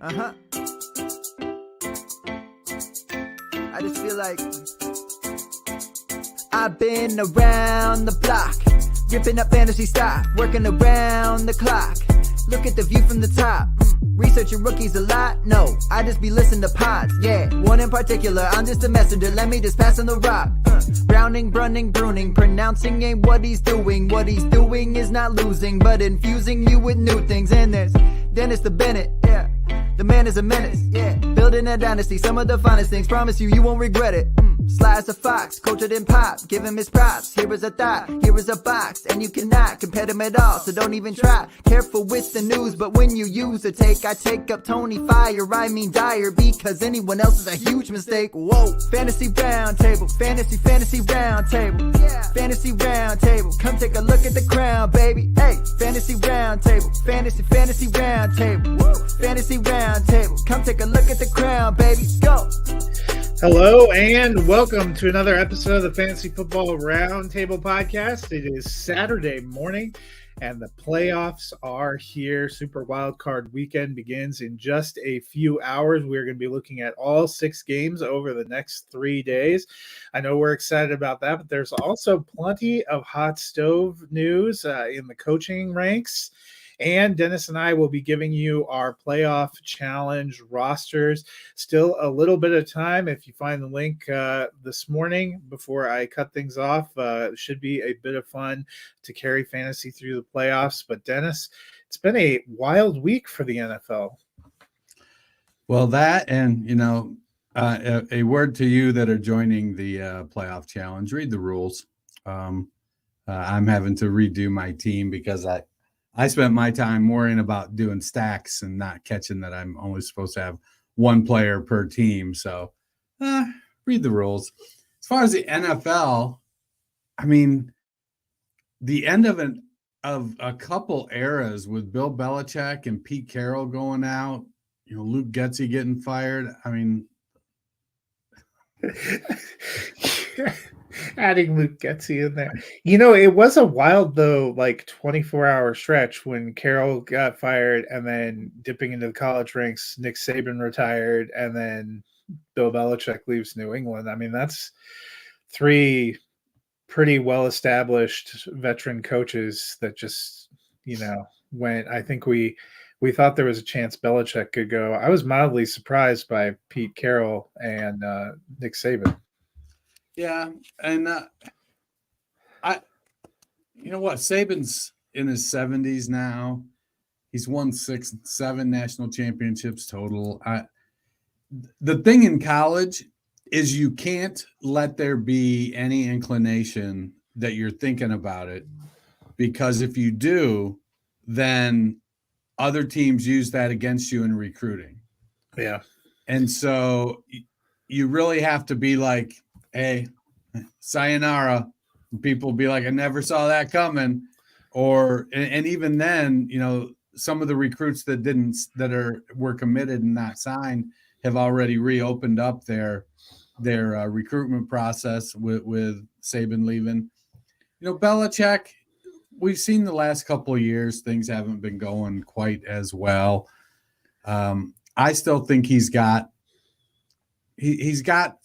Uh-huh. I just feel like I've been around the block, ripping up fantasy stock, working around the clock. Look at the view from the top. Researching rookies a lot? No, I just be listening to pods. Yeah, one in particular, I'm just a messenger. Let me just pass on the rock. Browning, brunning, pruning, pronouncing ain't what he's doing. What he's doing is not losing, but infusing you with new things. And there's Dennis the Bennett, yeah. The man is a menace, yeah. Building a dynasty, some of the finest things. Promise you, you won't regret it. Sly as a fox, cultured in pop. Give him his props. Here is a thought, here is a box, and you cannot compare them at all. So don't even try. Careful with the news, but when you use a take, I take up Tony Fire. I mean Dyer, because anyone else is a huge mistake. Whoa, fantasy round table, fantasy round table, yeah. Fantasy round table. Come take a look at the crown, baby. Hey, fantasy round table, fantasy round table, woo. Fantasy round table. Come take a look at the crown, baby. Go. Hello and welcome to another episode of the Fantasy Football Roundtable Podcast. It is Saturday morning and the playoffs are here. Super Wildcard Weekend begins in just a few hours. We're going to be looking at all 6 games over the next 3 days. I know we're excited about that, but there's also plenty of hot stove news in the coaching ranks. And Dennis and I will be giving you our playoff challenge rosters. Still a little bit of time. If you find the link this morning before I cut things off, it should be a bit of fun to carry fantasy through the playoffs. But Dennis, it's been a wild week for the NFL. Well, that and, a word to you that are joining the playoff challenge, read the rules. I'm having to redo my team because I spent my time worrying about doing stacks and not catching that I'm only supposed to have one player per team. So read the rules. As far as the NFL, I mean, the end of a couple eras with Bill Belichick and Pete Carroll going out, Luke Getsy getting fired. I mean, adding Luke Getsy in there. It was a wild, though, 24-hour stretch when Carroll got fired and then dipping into the college ranks, Nick Saban retired, and then Bill Belichick leaves New England. I mean, that's 3 pretty well-established veteran coaches that just, went. I think we thought there was a chance Belichick could go. I was mildly surprised by Pete Carroll and Nick Saban. Yeah, and Saban's in his 70s now. He's won 7 national championships total. The thing in college is you can't let there be any inclination that you're thinking about it, because if you do, then other teams use that against you in recruiting. Yeah. And so you really have to be like, hey, sayonara. People be like, I never saw that coming. And even then, some of the recruits that were committed and not signed have already reopened up their recruitment process with Saban leaving. Belichick, we've seen the last couple of years, things haven't been going quite as well. I still think he's got,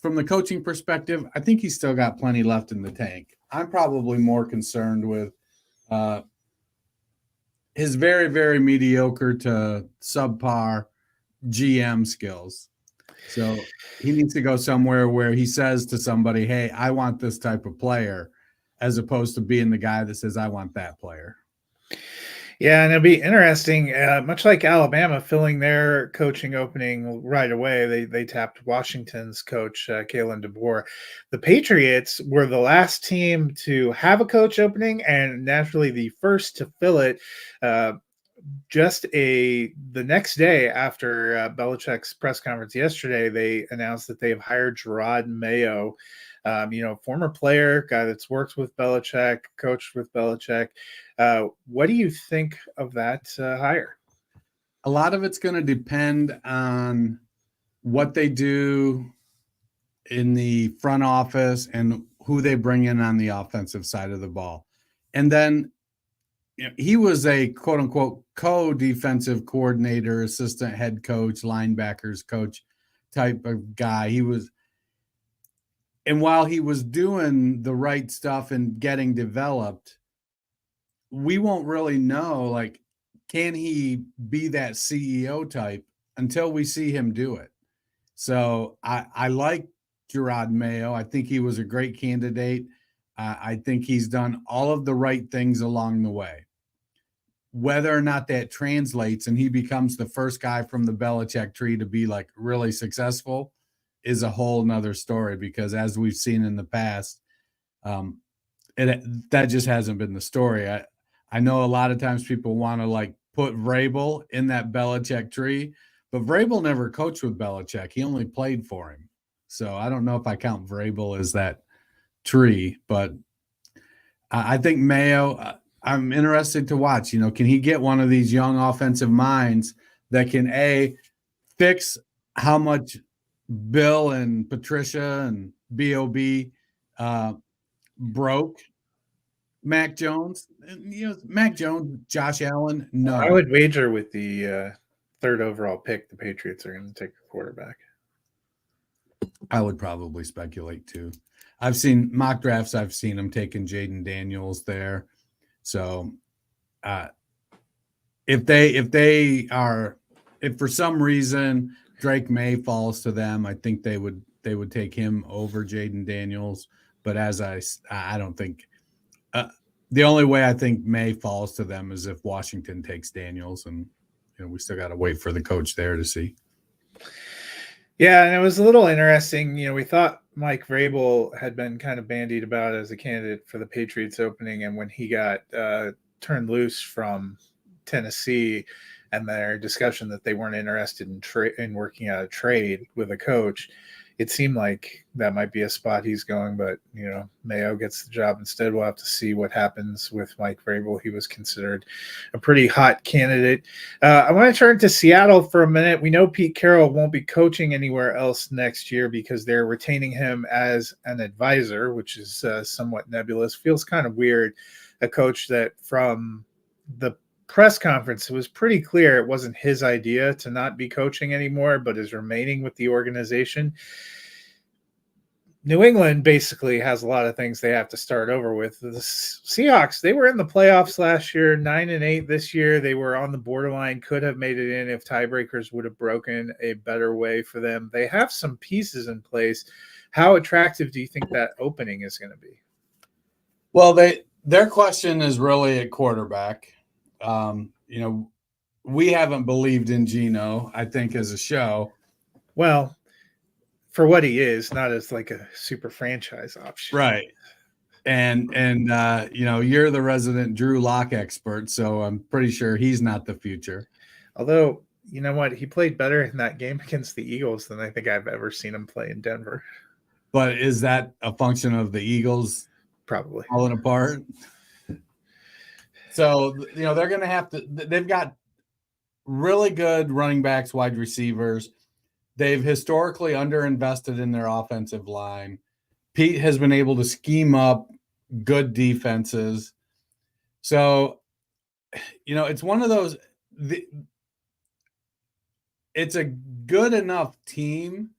from the coaching perspective, I think he's still got plenty left in the tank. I'm probably more concerned with his very, very mediocre to subpar GM skills. So he needs to go somewhere where he says to somebody, hey, I want this type of player, as opposed to being the guy that says, I want that player. Yeah, and it'll be interesting, much like Alabama filling their coaching opening right away, they tapped Washington's coach, Kalen DeBoer. The Patriots were the last team to have a coach opening and naturally the first to fill it. The next day after Belichick's press conference yesterday, they announced that they have hired Gerard Mayo, former player, guy that's worked with Belichick, coached with Belichick. What do you think of that hire? A lot of it's going to depend on what they do in the front office and who they bring in on the offensive side of the ball. And then he was a quote unquote co-defensive coordinator, assistant head coach, linebackers coach type of guy. And while he was doing the right stuff and getting developed, we won't really know, like, can he be that CEO type until we see him do it? So I like Gerard Mayo. I think he was a great candidate. I think he's done all of the right things along the way. Whether or not that translates and he becomes the first guy from the Belichick tree to be like really successful is a whole nother story, because as we've seen in the past, that just hasn't been the story. I know a lot of times people want to like put Vrabel in that Belichick tree, but Vrabel never coached with Belichick. He only played for him. So I don't know if I count Vrabel as that tree, but I think Mayo, I'm interested to watch. Can he get one of these young offensive minds that can fix how much Bill and Patricia and Bob broke Mac Jones? Mac Jones, Josh Allen. No, I would wager with the third overall pick, the Patriots are going to take a quarterback. I would probably speculate too. I've seen mock drafts. I've seen them taking Jaden Daniels there. So, if for some reason Drake May falls to them, I think they would take him over Jaden Daniels. But as I don't think the only way I think May falls to them is if Washington takes Daniels, and we still got to wait for the coach there to see. Yeah, and it was a little interesting. We thought Mike Vrabel had been kind of bandied about as a candidate for the Patriots opening, and when he got turned loose from Tennessee and their discussion that they weren't interested in working out a trade with a coach, it seemed like that might be a spot he's going, but Mayo gets the job instead. We'll have to see what happens with Mike Vrabel. He was considered a pretty hot candidate. I want to turn to Seattle for a minute. We know Pete Carroll won't be coaching anywhere else next year because they're retaining him as an advisor, which is somewhat nebulous. Feels kind of weird. A coach that from the press conference, it was pretty clear it wasn't his idea to not be coaching anymore, but is remaining with the organization. New England basically has a lot of things they have to start over with. The Seahawks, they were in the playoffs last year, 9-8 this year. They were on the borderline, could have made it in if tiebreakers would have broken a better way for them. They have some pieces in place. How attractive do you think that opening is going to be? Well, their question is really at quarterback. We haven't believed in Geno, I think, as a show. Well, for what he is, not as like a super franchise option. Right. And you're the resident Drew Lock expert, so I'm pretty sure he's not the future. Although, you know what? He played better in that game against the Eagles than I think I've ever seen him play in Denver. But is that a function of the Eagles probably falling apart? So, they're going to have to – they've got really good running backs, wide receivers. They've historically underinvested in their offensive line. Pete has been able to scheme up good defenses. So, it's one of those it's a good enough team,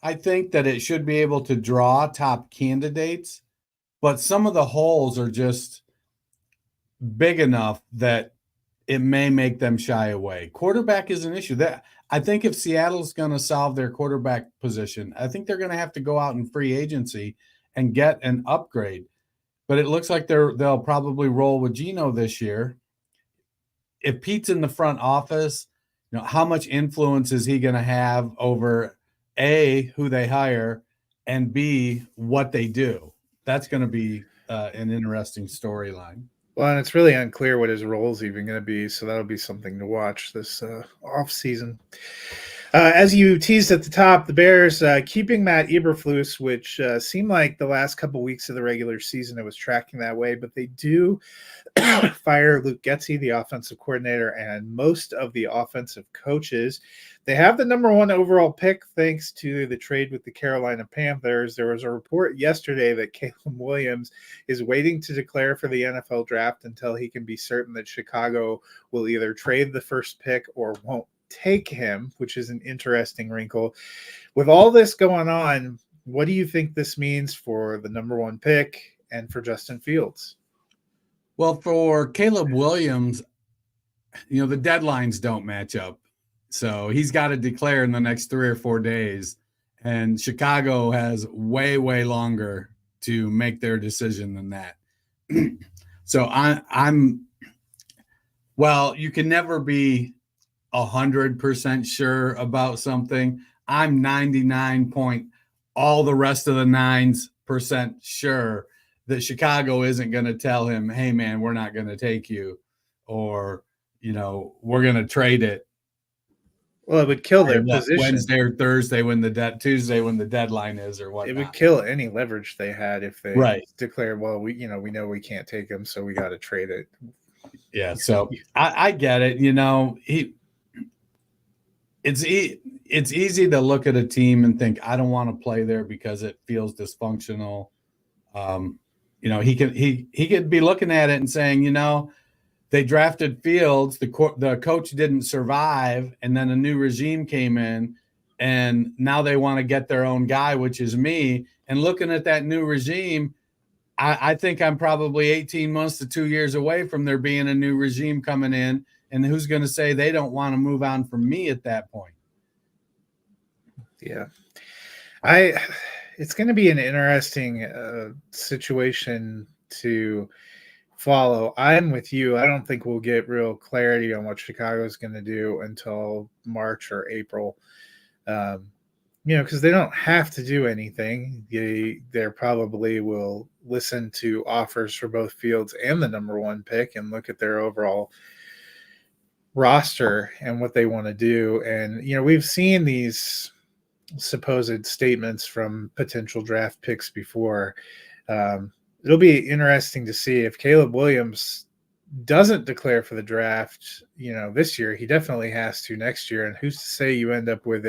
I think, that it should be able to draw top candidates. But some of the holes are just big enough that it may make them shy away. Quarterback is an issue. I think if Seattle's going to solve their quarterback position, I think they're going to have to go out in free agency and get an upgrade. But it looks like they'll probably roll with Geno this year. If Pete's in the front office, how much influence is he going to have over A, who they hire, and B, what they do? That's going to be an interesting storyline. Well, and it's really unclear what his role is even going to be, so that'll be something to watch this off season. As you teased at the top, the Bears keeping Matt Eberflus, which seemed like the last couple weeks of the regular season it was tracking that way, but they do fire Luke Getsy, the offensive coordinator, and most of the offensive coaches. They have the number 1 overall pick thanks to the trade with the Carolina Panthers. There was a report yesterday that Caleb Williams is waiting to declare for the NFL draft until he can be certain that Chicago will either trade the first pick or won't take him, which is an interesting wrinkle. With all this going on, what do you think this means for the number 1 pick and for Justin Fields? Well, for Caleb Williams, the deadlines don't match up. So he's got to declare in the next 3 or 4 days. And Chicago has way, way longer to make their decision than that. So you can never be 100% sure about something. I'm 99 point, all the rest of the 9% sure that Chicago isn't going to tell him, hey, man, we're not going to take you, or, we're going to trade it. Well, it would kill their position. Wednesday or Thursday Tuesday when the deadline is, or what? It would kill any leverage they had if they declared, well, we know we can't take him, so we got to trade it. Yeah, so I get it. It's easy to look at a team and think, I don't want to play there because it feels dysfunctional. He could be looking at it and saying, they drafted Fields, the coach didn't survive, and then a new regime came in, and now they want to get their own guy, which is me. And looking at that new regime, I think I'm probably 18 months to 2 years away from there being a new regime coming in, and who's going to say they don't want to move on from me at that point? Yeah. It's going to be an interesting situation to follow. I'm with you. I don't think we'll get real clarity on what Chicago's going to do until March or April. Because they don't have to do anything. They probably will listen to offers for both Fields and the number 1 pick and look at their overall roster and what they want to do. And, we've seen these supposed statements from potential draft picks before. It'll be interesting to see if Caleb Williams doesn't declare for the draft, this year. He definitely has to next year. And who's to say you end up with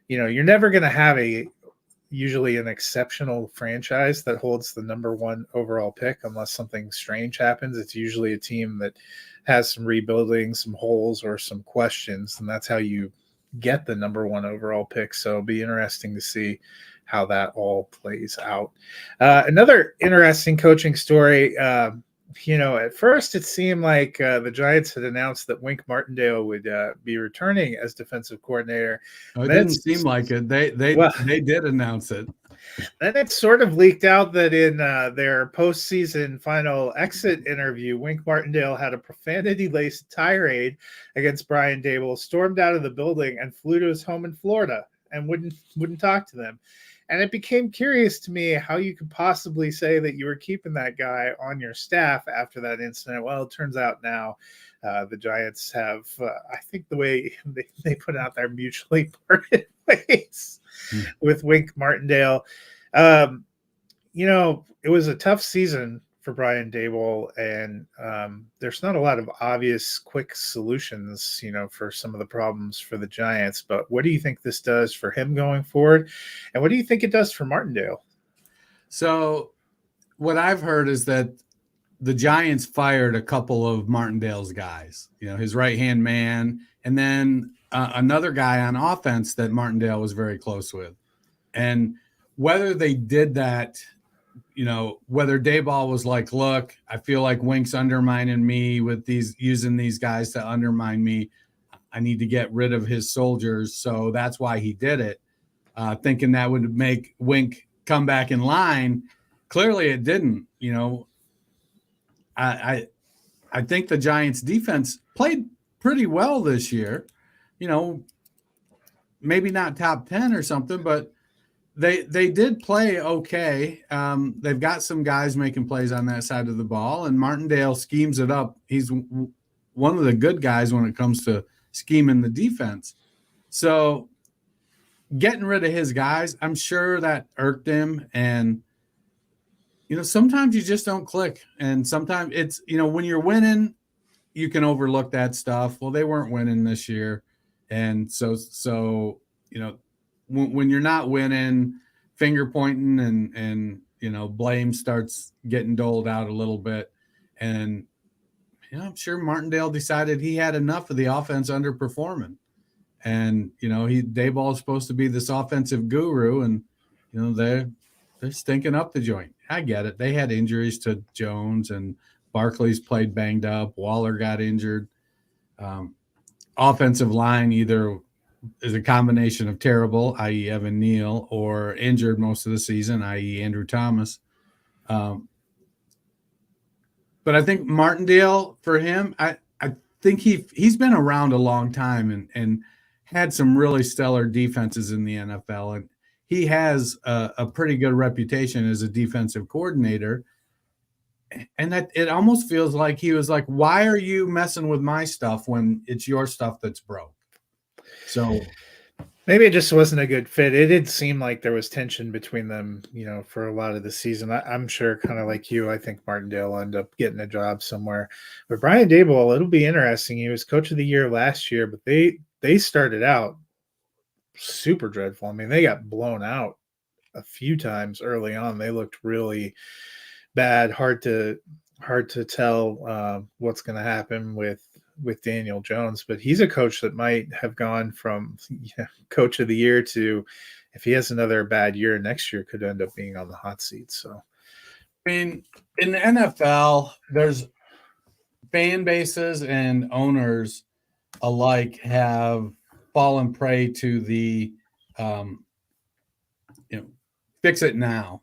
you're never going to have usually an exceptional franchise that holds the number 1 overall pick unless something strange happens. It's usually a team that has some rebuilding, some holes, or some questions, and that's how you get the number 1 overall pick. So it'll be interesting to see how that all plays out. Another interesting coaching story. At first it seemed like the Giants had announced that Wink Martindale would be returning as defensive coordinator. It didn't seem like it. They did announce it. Then it sort of leaked out that in their postseason final exit interview, Wink Martindale had a profanity-laced tirade against Brian Daboll, stormed out of the building, and flew to his home in Florida and wouldn't talk to them. And it became curious to me how you could possibly say that you were keeping that guy on your staff after that incident. Well, it turns out now the Giants have, I think the way they put out their mutually parted ways with Wink Martindale. It was a tough season for Brian Daboll, and there's not a lot of obvious quick solutions, for some of the problems for the Giants. But what do you think this does for him going forward? And what do you think it does for Martindale? So what I've heard is that the Giants fired a couple of Martindale's guys, his right-hand man, and then another guy on offense that Martindale was very close with. And whether they did that, whether Daboll was like, look, I feel like Wink's undermining me with using these guys to undermine me. I need to get rid of his soldiers. So that's why he did it, thinking that would make Wink come back in line. Clearly it didn't. I think the Giants defense played pretty well this year, maybe not top 10 or something, but they did play okay. They've got some guys making plays on that side of the ball, and Martindale schemes it up. He's one of the good guys when it comes to scheming the defense. So getting rid of his guys, I'm sure that irked him. And, sometimes you just don't click. And sometimes it's, when you're winning, you can overlook that stuff. Well, they weren't winning this year. And so, when you're not winning, finger pointing and blame starts getting doled out a little bit. And, I'm sure Martindale decided he had enough of the offense underperforming. And, Dayball is supposed to be this offensive guru, and, they're stinking up the joint. I get it. They had injuries to Jones, and Barkley's played banged up. Waller got injured. Offensive line either is a combination of terrible, i.e. Evan Neal, or injured most of the season, i.e. Andrew Thomas. But I think Martindale, for him, I think he's been around a long time and had some really stellar defenses in the NFL. And he has a pretty good reputation as a defensive coordinator. And that it almost feels like he was like, why are you messing with my stuff when it's your stuff that's broke? So maybe it just wasn't a good fit. It did seem like there was tension between them, for a lot of the season. I'm sure, kind of like you, I think Martindale will end up getting a job somewhere. But Brian Daboll, it'll be interesting. He was coach of the year last year, but they started out super dreadful. I mean, they got blown out a few times early on. They looked really bad. Hard to tell what's going to happen with Daniel Jones, but he's a coach that might have gone from coach of the year to, if he has another bad year next year, could end up being on the hot seat. So, I mean, in the NFL, there's fan bases and owners alike have fallen prey to the fix it now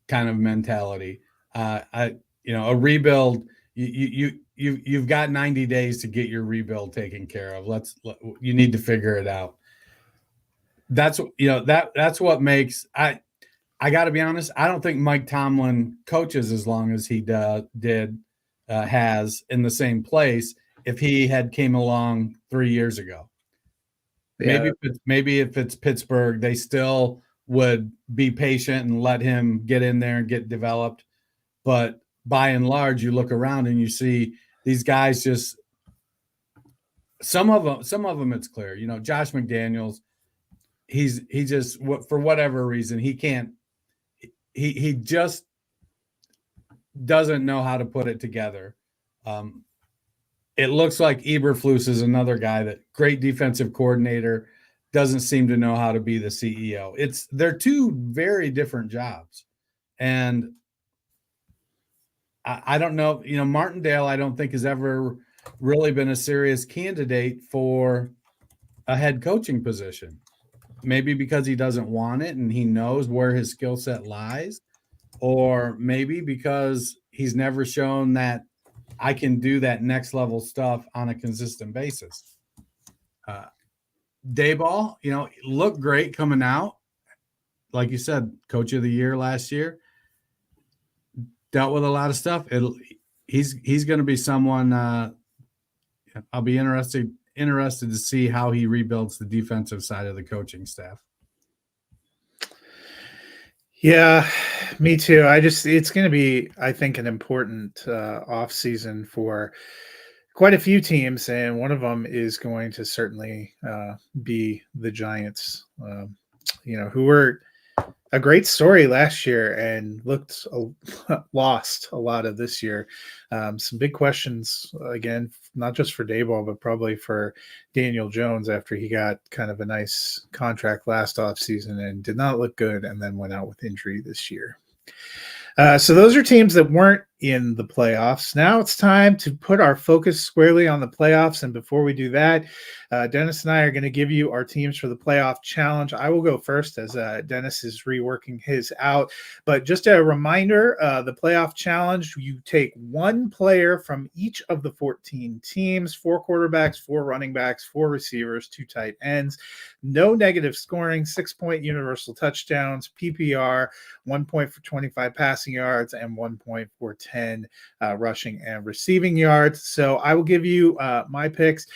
kind of mentality. A rebuild, you've got 90 days to get your rebuild taken care of. You need to figure it out. That's what makes I got to be honest. I don't think Mike Tomlin coaches as long as he has in the same place. If he had came along 3 years ago, maybe if it's Pittsburgh, they still would be patient and let him get in there and get developed. But by and large, you look around and you see these guys just some of them it's clear. Josh McDaniels, he just for whatever reason he can't. He just doesn't know how to put it together. It looks like Eberflus is another guy that great defensive coordinator, doesn't seem to know how to be the CEO. They're two very different jobs. And I don't know, Martindale, I don't think has ever really been a serious candidate for a head coaching position. Maybe because he doesn't want it and he knows where his skill set lies, or maybe because he's never shown that I can do that next level stuff on a consistent basis. Dayball, looked great coming out. Like you said, coach of the year last year. Dealt with a lot of stuff. He's going to be someone I'll be interested to see how he rebuilds the defensive side of the coaching staff. Yeah, me too. It's going to be, I think, an important off season for quite a few teams, and one of them is going to certainly be the Giants. Who were a great story last year and looked lost a lot of this year. Some big questions, again, not just for Dayball, but probably for Daniel Jones after he got kind of a nice contract last offseason and did not look good and then went out with injury this year. So those are teams that weren't in the playoffs. Now it's time to put our focus squarely on the playoffs. And before we do that, Dennis and I are going to give you our teams for the playoff challenge. I will go first as Dennis is reworking his out. But just a reminder, the playoff challenge, you take one player from each of the 14 teams, 4 quarterbacks, 4 running backs, 4 receivers, 2 tight ends, no negative scoring, 6-point universal touchdowns, PPR, 1 point for 25 passing yards, and 1 point for 10 rushing and receiving yards. So I will give you my picks.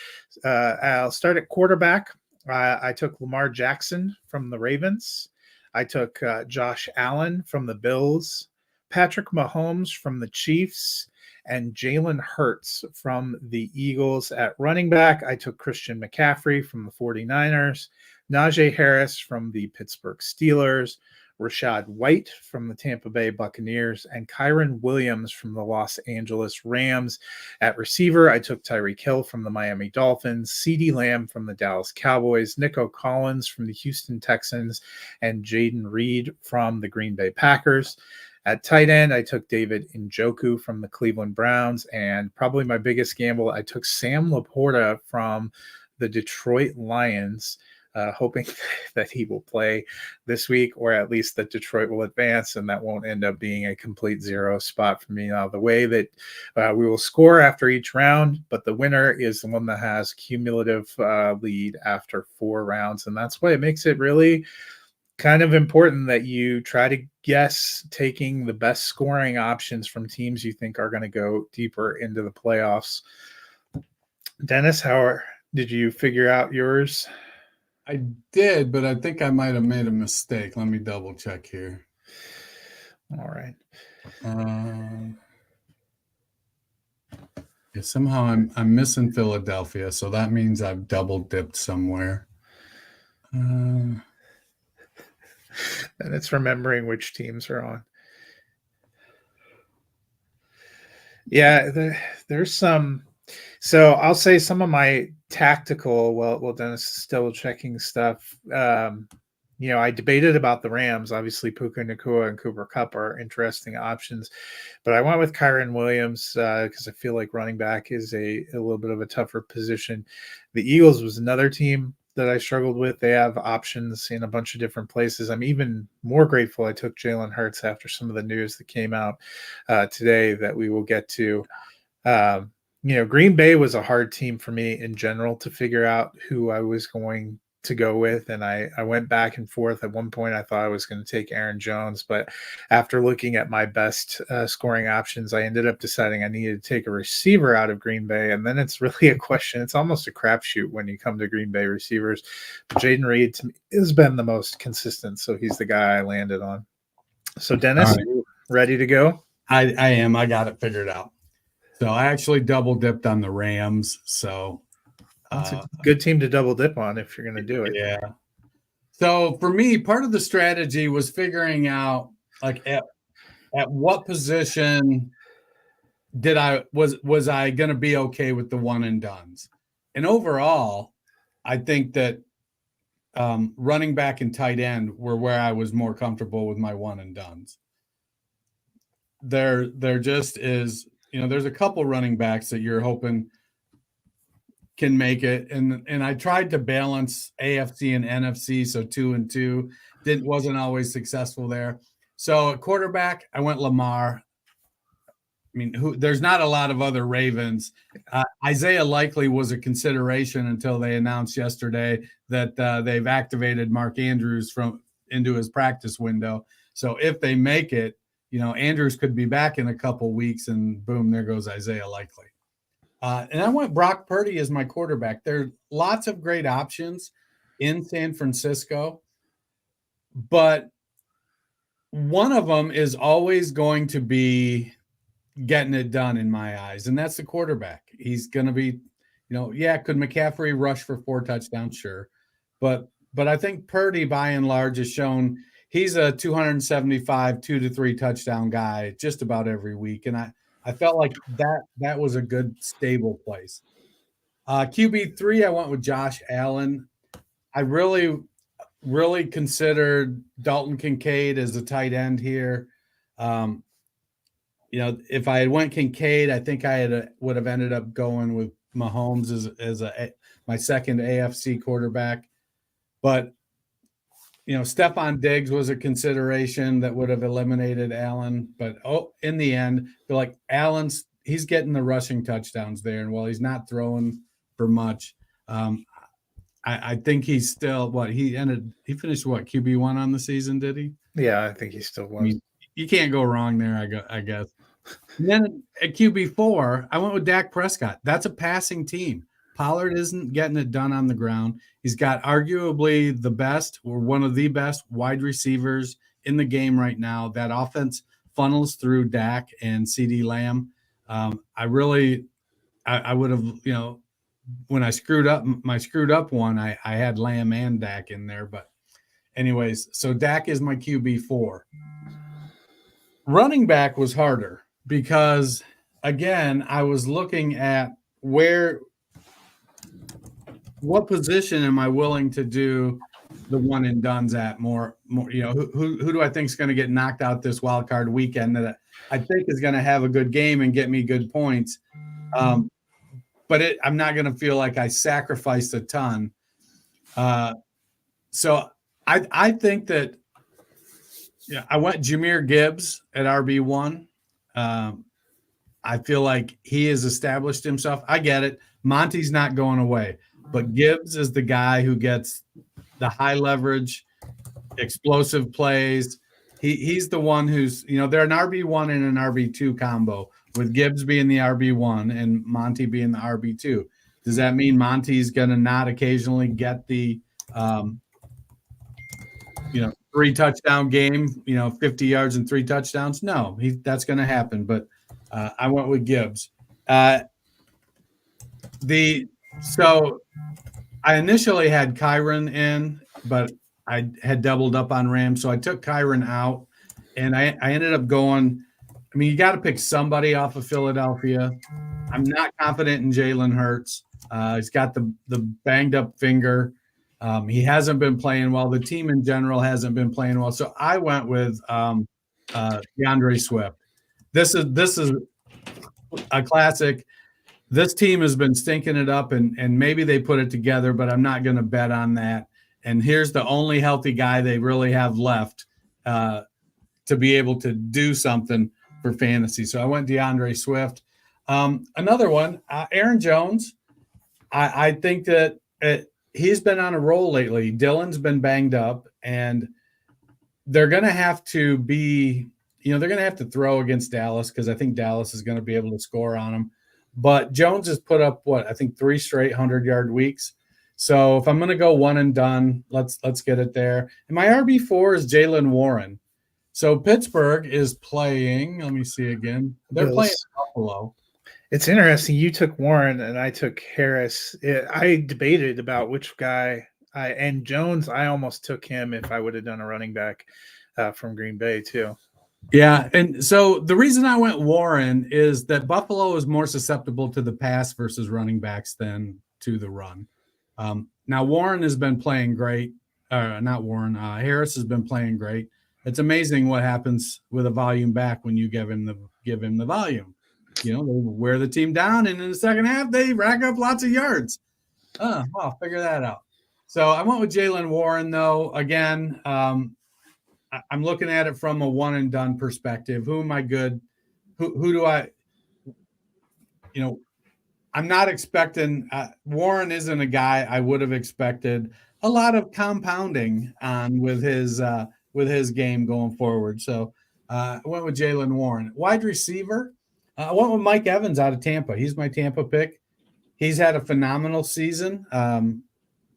I'll start at quarterback. I took Lamar Jackson from the Ravens. I took Josh Allen from the Bills, Patrick Mahomes from the Chiefs, and Jalen Hurts from the Eagles. At running back, I took Christian McCaffrey from the 49ers, Najee Harris from the Pittsburgh Steelers, Rashad White from the Tampa Bay Buccaneers, and Kyron Williams from the Los Angeles Rams. At receiver, I took Tyreek Hill from the Miami Dolphins, CeeDee Lamb from the Dallas Cowboys, Nico Collins from the Houston Texans, and Jaden Reed from the Green Bay Packers. At tight end, I took David Njoku from the Cleveland Browns, and probably my biggest gamble, I took Sam Laporta from the Detroit Lions, hoping that he will play this week, or at least that Detroit will advance, and that won't end up being a complete zero spot for me. Now, the way that we will score after each round, but the winner is the one that has cumulative lead after 4 rounds, and that's why it makes it really kind of important that you try to guess taking the best scoring options from teams you think are going to go deeper into the playoffs. Dennis, did you figure out yours? I did, but I think I might have made a mistake. Let me double check here. All right. Yeah, somehow I'm missing Philadelphia, so that means I've double dipped somewhere. And it's remembering which teams are on. Yeah, there's some. So I'll say some of my tactical. Well, Dennis is still checking stuff. I debated about the Rams. Obviously, Puka Nacua and Cooper Kupp are interesting options, but I went with Kyron Williams because I feel like running back is a little bit of a tougher position. The Eagles was another team that I struggled with. They have options in a bunch of different places. I'm even more grateful I took Jalen Hurts after some of the news that came out today that we will get to. Green Bay was a hard team for me in general to figure out who I was going to go with, and I went back and forth. At one point I thought I was going to take Aaron Jones, but after looking at my best scoring options, I ended up deciding I needed to take a receiver out of Green Bay, and then it's really a question. It's almost a crapshoot when you come to Green Bay receivers. But Jaden Reed to me has been the most consistent, so he's the guy I landed on. So Dennis, right. You ready to go? I am. I got it figured out. So I actually double dipped on the Rams. So that's a good team to double dip on if you're going to do it. Yeah. So for me, part of the strategy was figuring out like at what position was I going to be okay with the one and dones. And overall, I think that running back and tight end were where I was more comfortable with my one and dones. There just is, there's a couple running backs that you're hoping can make it, and I tried to balance AFC and NFC, so 2 and 2 wasn't always successful there. So at quarterback, I went Lamar. I mean, there's not a lot of other Ravens. Isaiah Likely was a consideration until they announced yesterday that they've activated Mark Andrews into his practice window. So if they make it, Andrews could be back in a couple weeks, and boom, there goes Isaiah Likely. And I went Brock Purdy as my quarterback. There are lots of great options in San Francisco, but one of them is always going to be getting it done in my eyes, and that's the quarterback. He's going to be, could McCaffrey rush for 4 touchdowns? Sure. But I think Purdy, by and large, has shown he's a 275, 2 to 3 touchdown guy just about every week. And I felt like that was a good, stable place. QB3, I went with Josh Allen. I really, really considered Dalton Kincaid as a tight end here. If I had went Kincaid, I think I would have ended up going with Mahomes as my second AFC quarterback. But, Stephon Diggs was a consideration that would have eliminated Allen. But, in the end, I feel like he's getting the rushing touchdowns there. And while he's not throwing for much, I think he's still he finished QB1 on the season, did he? Yeah, I think he still was. I mean, you can't go wrong there, I guess. And then at QB4, I went with Dak Prescott. That's a passing team. Pollard isn't getting it done on the ground. He's got arguably the best or one of the best wide receivers in the game right now. That offense funnels through Dak and CeeDee Lamb. I would have, when I screwed up one, I had Lamb and Dak in there. But anyways, so Dak is my QB4. Running back was harder because, again, I was looking at what position am I willing to do the one and dones at more, who do I think is going to get knocked out this wild card weekend that I think is going to have a good game and get me good points. But I'm not going to feel like I sacrificed a ton. So I think that I went Jahmyr Gibbs at RB1. I feel like he has established himself. I get it. Monty's not going away, but Gibbs is the guy who gets the high leverage, explosive plays. He's the one who's, they're an RB1 and an RB2 combo, with Gibbs being the RB1 and Monty being the RB2. Does that mean Monty's going to not occasionally get the, 3 touchdown game, 50 yards and 3 touchdowns? No, that's going to happen. But I went with Gibbs. So I initially had Kyron in, but I had doubled up on Rams. So I took Kyron out, and I ended up going. I mean, you got to pick somebody off of Philadelphia. I'm not confident in Jalen Hurts. He's got the banged up finger. He hasn't been playing well. The team in general hasn't been playing well. So I went with DeAndre Swift. This is a classic. This team has been stinking it up, and maybe they put it together, but I'm not going to bet on that. And here's the only healthy guy they really have left to be able to do something for fantasy. So I went DeAndre Swift. Another one, Aaron Jones. I think that he's been on a roll lately. Dylan's been banged up, and they're going to have to be, they're going to have to throw against Dallas because I think Dallas is going to be able to score on them. But Jones has put up, 3 straight 100-yard weeks. So if I'm going to go one and done, let's get it there. And my RB4 is Jaylen Warren. So Pittsburgh is playing. Let me see again. They're playing Buffalo. It's interesting. You took Warren and I took Harris. I debated about which guy. And Jones, I almost took him if I would have done a running back from Green Bay too. Yeah, and so the reason I went Warren is that Buffalo is more susceptible to the pass versus running backs than to the run. Now Warren has been playing great. Not Warren. Harris has been playing great. It's amazing what happens with a volume back when you give him the volume. They wear the team down, and in the second half they rack up lots of yards. Well, figure that out. So I went with Jaylen Warren, though. Again, I'm looking at it from a one and done perspective. Who am I good? Who do I? I'm not expecting. Warren isn't a guy I would have expected a lot of compounding on with his game going forward. So I went with Jaylen Warren. Wide receiver, I went with Mike Evans out of Tampa. He's my Tampa pick. He's had a phenomenal season.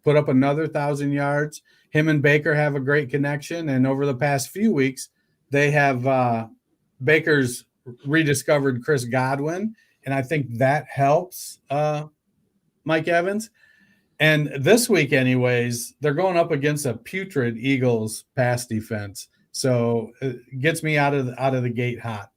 Put up another 1,000 yards. Him and Baker have a great connection, and over the past few weeks, they have Baker's rediscovered Chris Godwin, and I think that helps Mike Evans. And this week, anyways, they're going up against a putrid Eagles pass defense, so it gets me out of the gate hot.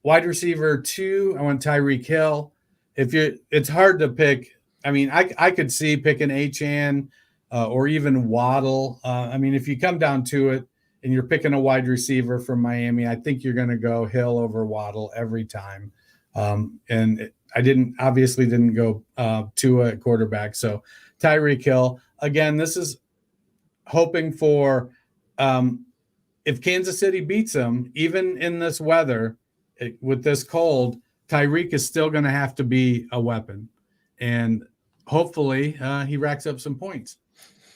Wide receiver 2, I went Tyreek Hill. It's hard to pick. I mean, I could see picking Achane or even Waddle. If you come down to it and you're picking a wide receiver from Miami, I think you're going to go Hill over Waddle every time. I obviously didn't go Tua at quarterback. So Tyreek Hill. Again, this is hoping for if Kansas City beats them, even in this weather, with this cold, Tyreek is still going to have to be a weapon. And hopefully he racks up some points.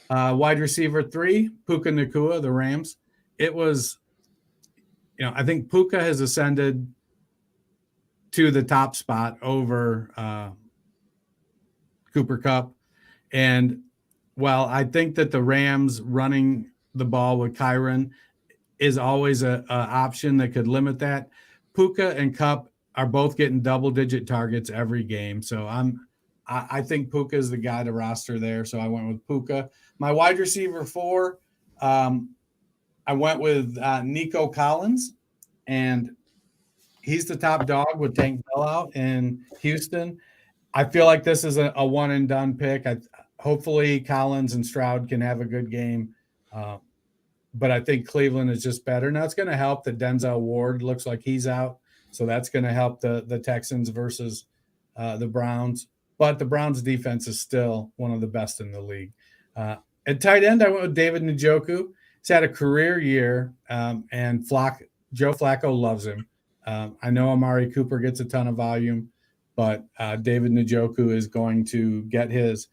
Wide receiver 3, Puka Nacua, the Rams. It was, I think Puka has ascended to the top spot over Cooper Kupp. And while I think that the Rams running the ball with Kyron is always a option that could limit that, Puka and Kupp are both getting double-digit targets every game. So I think Puka is the guy to roster there. So I went with Puka. My wide receiver 4, I went with Nico Collins, and he's the top dog with Tank Bell out in Houston. I feel like this is a one and done pick. Hopefully Collins and Stroud can have a good game. But I think Cleveland is just better. Now it's going to help that Denzel Ward looks like he's out. So that's going to help the Texans versus the Browns. But the Browns defense is still one of the best in the league. At tight end, I went with David Njoku. He's had a career year, and Joe Flacco loves him. I know Amari Cooper gets a ton of volume, but David Njoku is going to get his.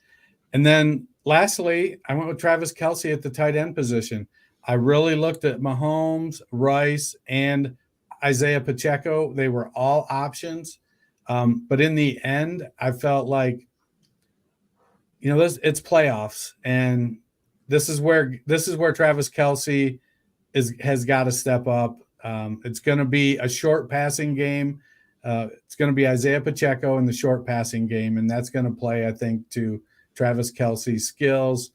And then lastly, I went with Travis Kelce at the tight end position. I really looked at Mahomes, Rice, and Isaiah Pacheco. They were all options. But in the end, I felt like, it's playoffs, and this is where Travis Kelce has got to step up. It's going to be a short passing game. It's going to be Isaiah Pacheco in the short passing game, and that's going to play, I think, to Travis Kelce's skills.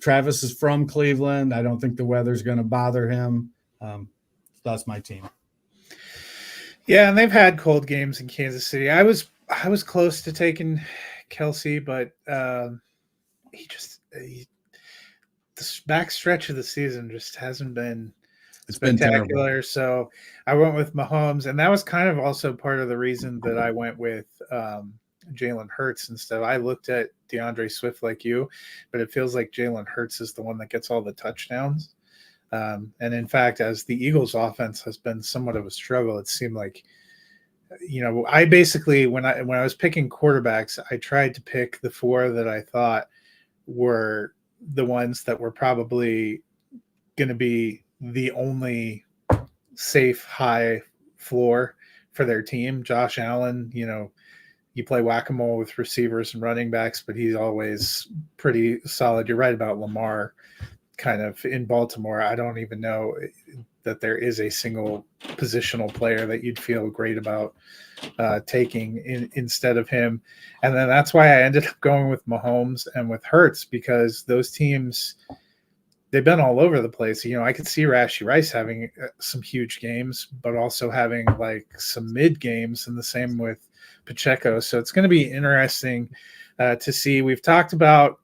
Travis is from Cleveland. I don't think the weather's going to bother him. So that's my team. Yeah, and they've had cold games in Kansas City. I was close to taking Kelce, but the back stretch of the season just hasn't been spectacular. So I went with Mahomes, and that was kind of also part of the reason that I went with Jalen Hurts instead. I looked at DeAndre Swift like you, but it feels like Jalen Hurts is the one that gets all the touchdowns. And in fact, as the Eagles' offense has been somewhat of a struggle, it seemed like, I basically, when I was picking quarterbacks, I tried to pick the 4 that I thought were the ones that were probably going to be the only safe high floor for their team. Josh Allen, you play whack-a-mole with receivers and running backs, but he's always pretty solid. You're right about Lamar kind of in Baltimore. I don't even know that there is a single positional player that you'd feel great about taking instead of him. And then that's why I ended up going with Mahomes and with Hurts, because those teams, they've been all over the place. I could see Rashee Rice having some huge games, but also having like some mid games, and the same with Pacheco. So it's going to be interesting to see. We've talked about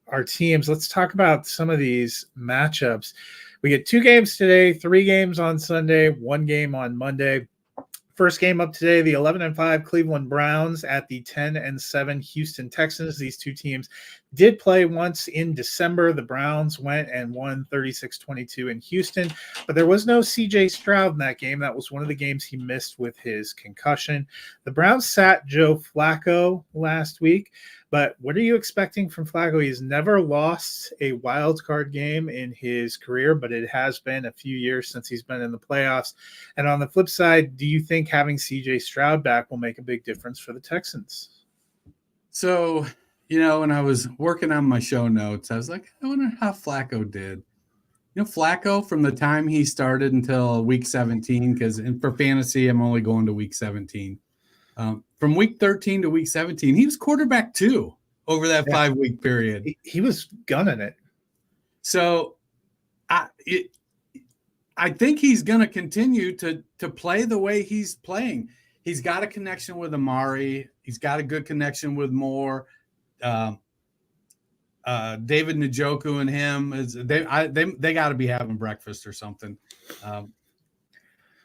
our teams. Let's talk about some of these matchups. We get 2 games today, 3 games on Sunday, 1 game on Monday. First game up today, the 11-5 Cleveland Browns at the 10-7 Houston Texans. These 2 teams did play once in December. The Browns went and won 36-22 in Houston, but there was no CJ Stroud in that game. That was one of the games he missed with his concussion. The Browns sat Joe Flacco last week, but what are you expecting from Flacco? He's never lost a wild card game in his career, but it has been a few years since he's been in the playoffs. And on the flip side, do you think having CJ Stroud back will make a big difference for the Texans? So, when I was working on my show notes, I was like, I wonder how Flacco did. Flacco, from the time he started until week 17, because for fantasy, I'm only going to week 17. From week 13 to week 17, he was quarterback 2 over that 5-week period. He was gunning it. So I think he's going to continue to play the way he's playing. He's got a connection with Amari. He's got a good connection with Moore. David Njoku and him, they got to be having breakfast or something.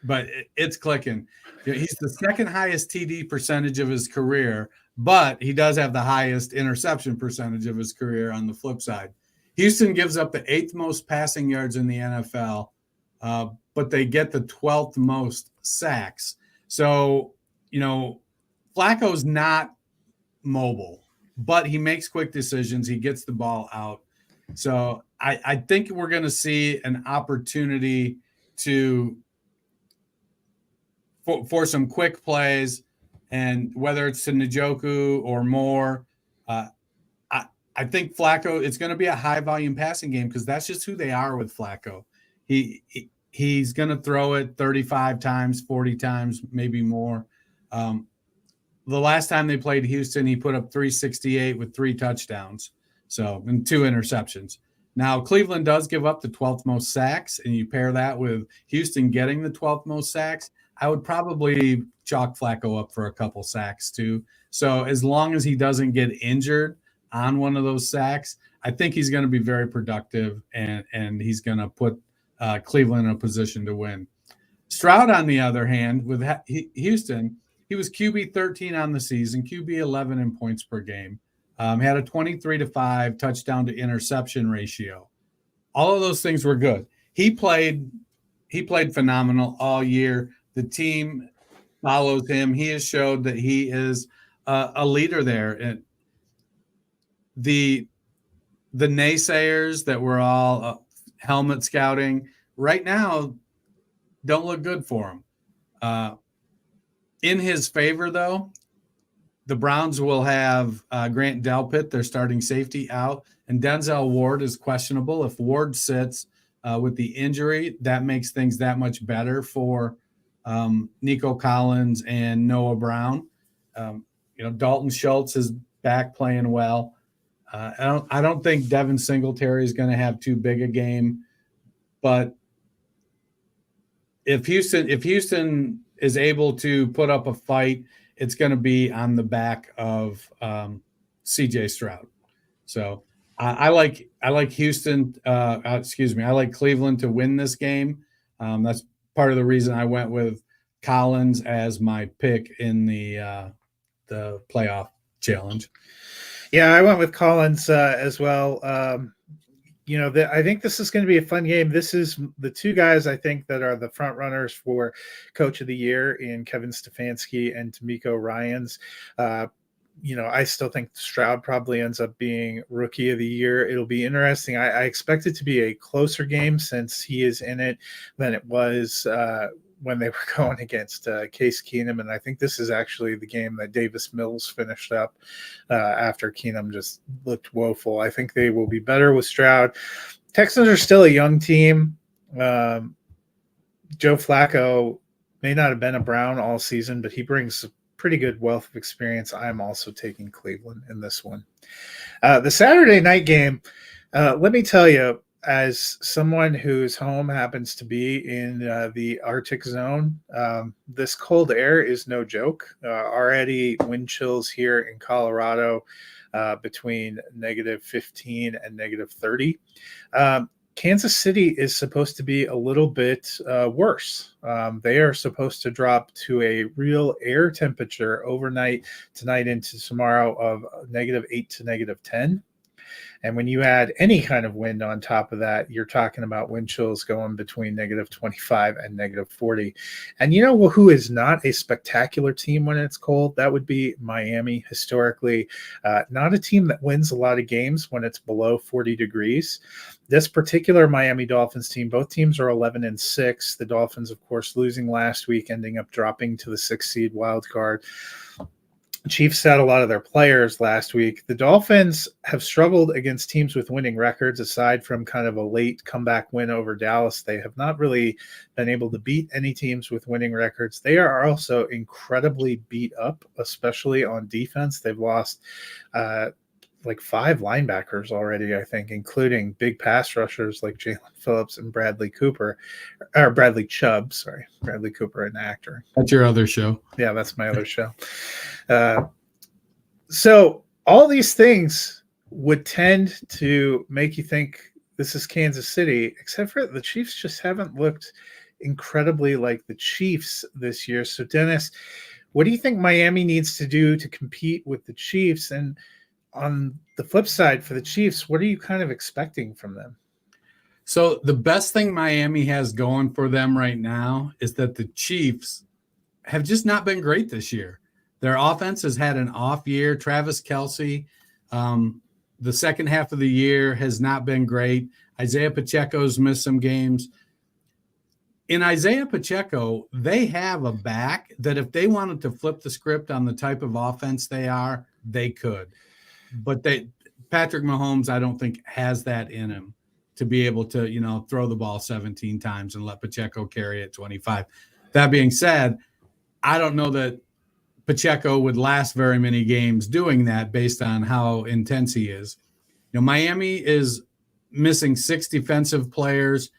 But it's clicking. He's the second highest TD percentage of his career, but he does have the highest interception percentage of his career on the flip side. Houston gives up the 8th most passing yards in the NFL, but they get the 12th most sacks. So, Flacco's not mobile, but he makes quick decisions. He gets the ball out. So I think we're going to see an opportunity for some quick plays, and whether it's to Njoku or Moore, Uh, I think Flacco, it's going to be a high volume passing game because that's just who they are with Flacco. He's going to throw it 35 times, 40 times, maybe more. The last time they played Houston, he put up 368 with 3 touchdowns, and 2 interceptions. Now, Cleveland does give up the 12th most sacks, and you pair that with Houston getting the 12th most sacks, I would probably chalk Flacco up for a couple sacks too. So as long as he doesn't get injured on one of those sacks, I think he's going to be very productive, and he's going to put Cleveland in a position to win. Stroud, on the other hand, with Houston, he was QB 13 on the season, QB 11 in points per game. Had a 23-5 touchdown to interception ratio. All of those things were good. He played phenomenal all year. The team follows him. He has showed that he is a leader there. And the naysayers that were all helmet scouting right now don't look good for him. In his favor, though, the Browns will have Grant Delpit, their starting safety, out, and Denzel Ward is questionable. If Ward sits with the injury, that makes things that much better for Nico Collins and Noah Brown. Dalton Schultz is back playing well. I don't think Devin Singletary is going to have too big a game, but if Houston is able to put up a fight, it's going to be on the back of CJ Stroud. So I like Houston. I like Cleveland to win this game. That's part of the reason I went with Collins as my pick in the playoff challenge. Yeah, I went with Collins as well. I think this is going to be a fun game. This is the two guys I think that are the front runners for Coach of the Year in Kevin Stefanski and D'Amico Ryans. I still think Stroud probably ends up being Rookie of the Year. It'll be interesting. I expect it to be a closer game since he is in it than it was when they were going against Case Keenum. And I think this is actually the game that Davis Mills finished up after Keenum just looked woeful. I think they will be better with Stroud. Texans are still a young team. Joe Flacco may not have been a Brown all season, but he brings a pretty good wealth of experience. I'm also taking Cleveland in this one. The Saturday night game, let me tell you, as someone whose home happens to be in the Arctic zone, this cold air is no joke. Already wind chills here in Colorado between -15 and -30. Kansas City is supposed to be a little bit worse. They are supposed to drop to a real air temperature overnight tonight into tomorrow of -8 to -10. And when you add any kind of wind on top of that, you're talking about wind chills going between -25 and -40. And who is not a spectacular team when it's cold? That would be Miami, historically. Not a team that wins a lot of games when it's below 40 degrees. This particular Miami Dolphins team, both teams are 11-6. The Dolphins, of course, losing last week, ending up dropping to the 6th seed wild card. Chiefs had a lot of their players last week. The Dolphins have struggled against teams with winning records. Aside from kind of a late comeback win over Dallas, they have not really been able to beat any teams with winning records. They are also incredibly beat up, especially on defense. They've lost like 5 linebackers already, I think, including big pass rushers like Jalen Phillips and Bradley Chubb. Sorry, Bradley Cooper, an actor. That's your other show. Yeah, that's my other show. So all these things would tend to make you think this is Kansas City, except for the Chiefs just haven't looked incredibly like the Chiefs this year. So, Dennis, what do you think Miami needs to do to compete with the Chiefs? And on the flip side for the Chiefs, what are you kind of expecting from them? So the best thing Miami has going for them right now is that the Chiefs have just not been great this year. Their offense has had an off year. Travis Kelce, the second half of the year has not been great. Isaiah Pacheco's missed some games. In Isaiah Pacheco, they have a back that if they wanted to flip the script on the type of offense they are, they could. but Patrick Mahomes, I don't think has that in him to be able to, throw the ball 17 times and let Pacheco carry it 25. That being said, I don't know that Pacheco would last very many games doing that based on how intense he is. Miami is missing 6 defensive players.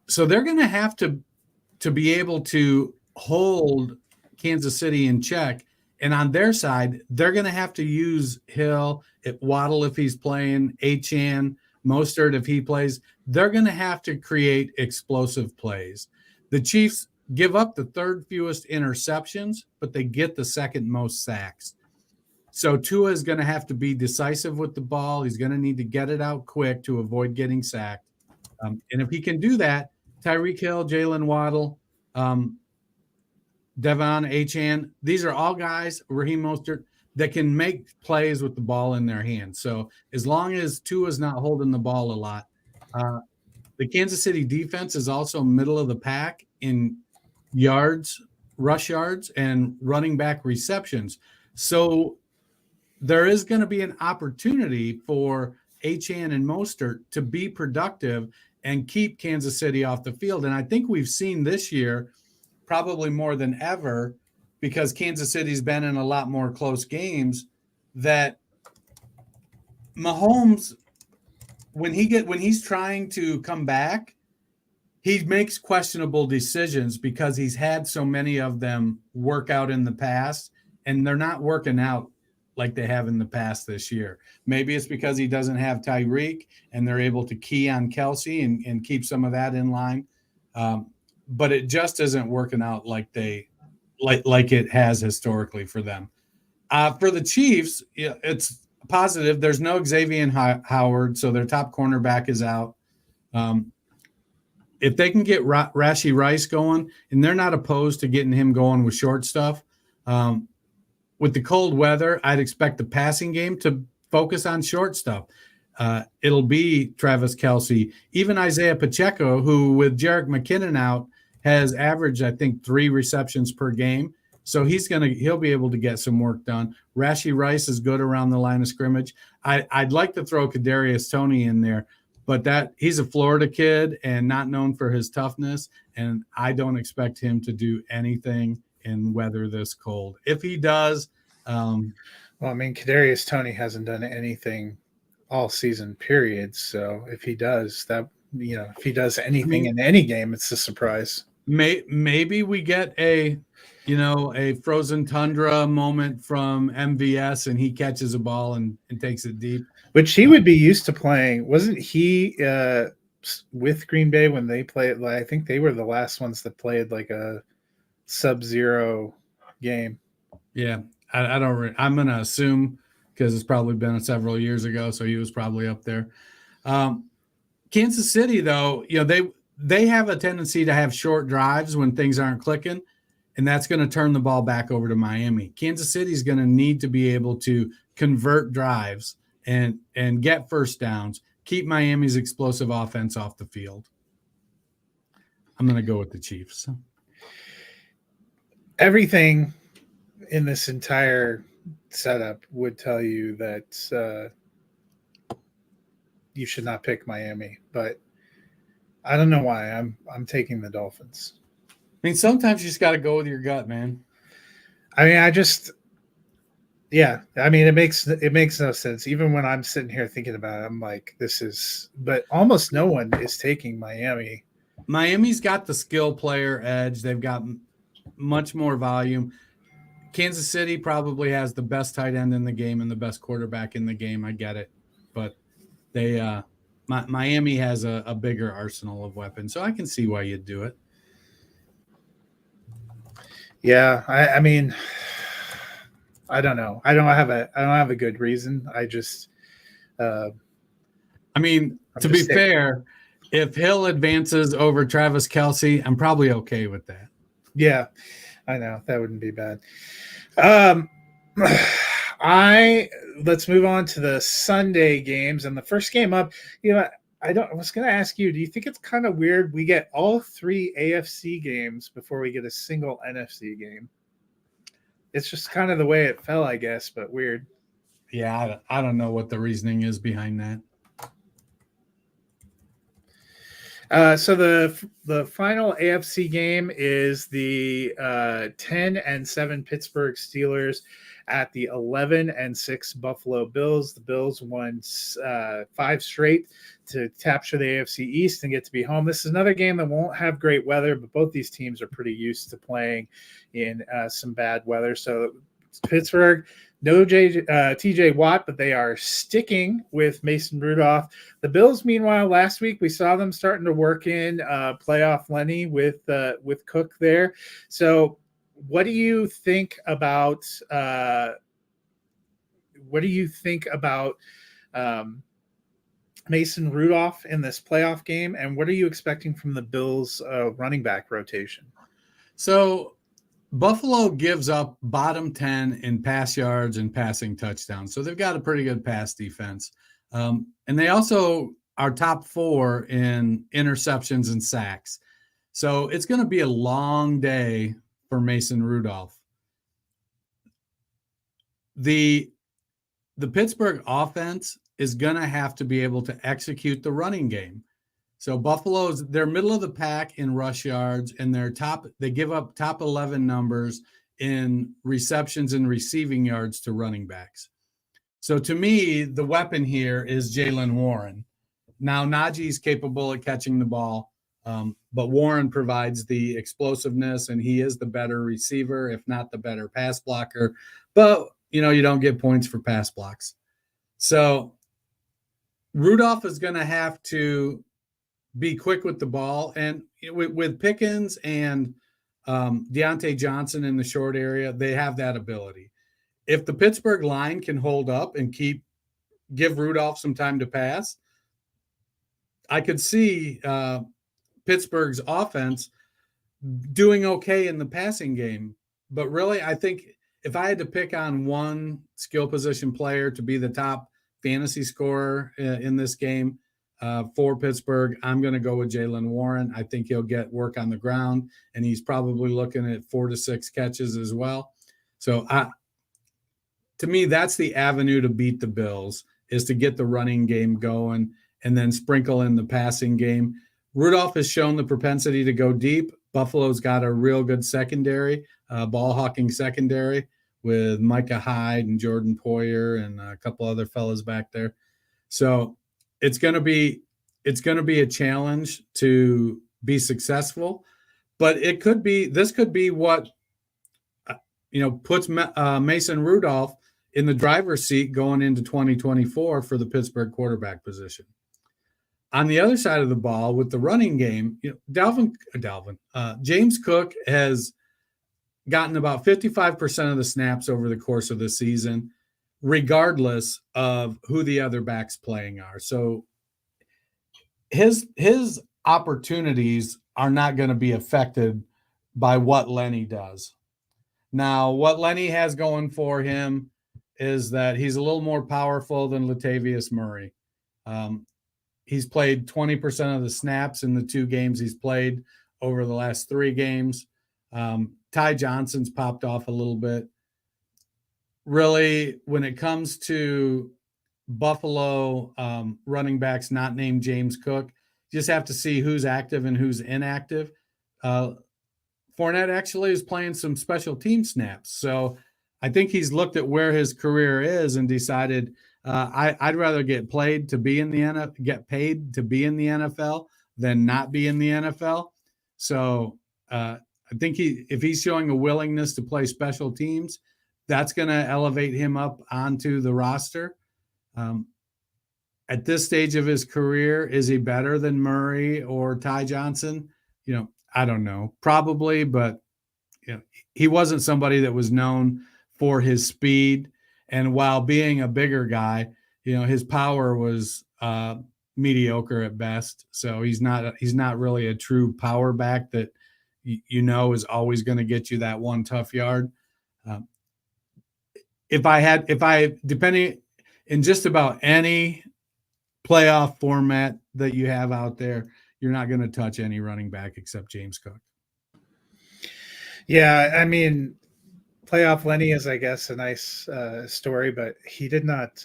So they're going to have to be able to hold Kansas City in check. And on their side, they're going to have to use Hill, Waddle if he's playing, Achane, Mostert if he plays. They're going to have to create explosive plays. The Chiefs give up the 3rd fewest interceptions, but they get the 2nd most sacks. So Tua is going to have to be decisive with the ball. He's going to need to get it out quick to avoid getting sacked. And if he can do that, Tyreek Hill, Jalen Waddle, Devon Achane, these are all guys, Raheem Mostert, that can make plays with the ball in their hands. So as long as Tua's not holding the ball a lot, the Kansas City defense is also middle of the pack in yards, rush yards, and running back receptions. So there is going to be an opportunity for Achane and Mostert to be productive and keep Kansas City off the field. And I think we've seen this year, probably more than ever, because Kansas City's been in a lot more close games, that Mahomes, when he's trying to come back, he makes questionable decisions because he's had so many of them work out in the past, and they're not working out like they have in the past this year. Maybe it's because he doesn't have Tyreek and they're able to key on Kelsey and keep some of that in line. But it just isn't working out like it has historically for them. For the Chiefs, it's positive. There's no Xavier Howard, so their top cornerback is out. If they can get Rashee Rice going, and they're not opposed to getting him going with short stuff, with the cold weather, I'd expect the passing game to focus on short stuff. It'll be Travis Kelce, even Isaiah Pacheco, who with Jerick McKinnon out has averaged, I think, 3 receptions per game. So he'll be able to get some work done. Rashee Rice is good around the line of scrimmage. I'd like to throw Kadarius Toney in there, but he's a Florida kid and not known for his toughness, and I don't expect him to do anything in weather this cold. If he does, Kadarius Toney hasn't done anything all season, period. So if he does if he does anything in any game, it's a surprise. Maybe we get a frozen tundra moment from MVS and he catches a ball and takes it deep. Which he would be used to playing. Wasn't he with Green Bay when they played? I think they were the last ones that played like a sub-zero game. Yeah, I don't. I'm going to assume because it's probably been several years ago, so he was probably up there. Kansas City, though, they have a tendency to have short drives when things aren't clicking, and that's going to turn the ball back over to Miami. Kansas City is going to need to be able to convert drives and get first downs, keep Miami's explosive offense off the field. I'm going to go with the Chiefs. Everything in this entire setup would tell you that you should not pick Miami, but I don't know why. I'm taking the Dolphins. Sometimes you just got to go with your gut, man. It makes no sense. Even when I'm sitting here thinking about it, I'm like, but almost no one is taking Miami. Miami's got the skill player edge. They've got much more volume. Kansas City probably has the best tight end in the game and the best quarterback in the game. I get it. But Miami has a bigger arsenal of weapons, so I can see why you'd do it. Yeah, I don't know. I don't have a good reason. I just to be fair, if Hill advances over Travis Kelce, I'm probably okay with that. Yeah, I know. That wouldn't be bad. Let's move on to the Sunday games. And the first game up, I was going to ask you, do you think it's kind of weird we get all 3 AFC games before we get a single NFC game? It's just kind of the way it fell, I guess, but weird. Yeah, I don't know what the reasoning is behind that. So the final AFC game is the 10-7 Pittsburgh Steelers at the 11-6 Buffalo Bills. The Bills won 5 straight to capture the AFC East and get to be home. This is another game that won't have great weather, but both these teams are pretty used to playing in some bad weather. So Pittsburgh, no TJ Watt, but they are sticking with Mason Rudolph. The Bills, meanwhile, last week we saw them starting to work in playoff Lenny with Cook there. So, what do you think about Mason Rudolph in this playoff game, and what are you expecting from the Bills' running back rotation? So Buffalo gives up bottom 10 in pass yards and passing touchdowns. So they've got a pretty good pass defense. And they also are top 4 in interceptions and sacks. So it's going to be a long day for Mason Rudolph. The Pittsburgh offense is going to have to be able to execute the running game. So they're middle of the pack in rush yards, and they give up top 11 numbers in receptions and receiving yards to running backs. So to me, the weapon here is Jaylen Warren. Now Najee's capable of catching the ball, but Warren provides the explosiveness, and he is the better receiver, if not the better pass blocker. But you don't get points for pass blocks. So Rudolph is going to have to be quick with the ball. And with Pickens and Deontay Johnson in the short area, they have that ability. If the Pittsburgh line can hold up and give Rudolph some time to pass, I could see Pittsburgh's offense doing okay in the passing game. But really, I think if I had to pick on one skill position player to be the top fantasy scorer in this game for Pittsburgh, I'm going to go with Jaylen Warren. I think he'll get work on the ground, and he's probably looking at 4 to 6 catches as well. So to me, that's the avenue to beat the Bills, is to get the running game going and then sprinkle in the passing game. Rudolph has shown the propensity to go deep. Buffalo's got a real good secondary, ball-hawking secondary with Micah Hyde and Jordan Poyer and a couple other fellas back there. So it's going to be a challenge to be successful, but this could be what puts Mason Rudolph in the driver's seat going into 2024 for the Pittsburgh quarterback position. On the other side of the ball with the running game, James Cook has gotten about 55% of the snaps over the course of the season, regardless of who the other backs playing are. So his opportunities are not going to be affected by what Lenny does. Now, what Lenny has going for him is that he's a little more powerful than Latavius Murray. He's played 20% of the snaps in the 2 games he's played over the last 3 games. Ty Johnson's popped off a little bit. Really, when it comes to Buffalo running backs not named James Cook, you just have to see who's active and who's inactive. Fournette actually is playing some special team snaps. So I think he's looked at where his career is and decided I'd rather get paid to be in the NFL than not be in the NFL. So I think if he's showing a willingness to play special teams, that's going to elevate him up onto the roster. At this stage of his career, is he better than Murray or Ty Johnson? I don't know. Probably, but he wasn't somebody that was known for his speed. And while being a bigger guy, his power was mediocre at best. So he's not really a true power back that is always going to get you that one tough yard. Depending in just about any playoff format that you have out there, you're not going to touch any running back except James Cook. Yeah, I mean, Playoff Lenny is, I guess, a nice story, but he did not.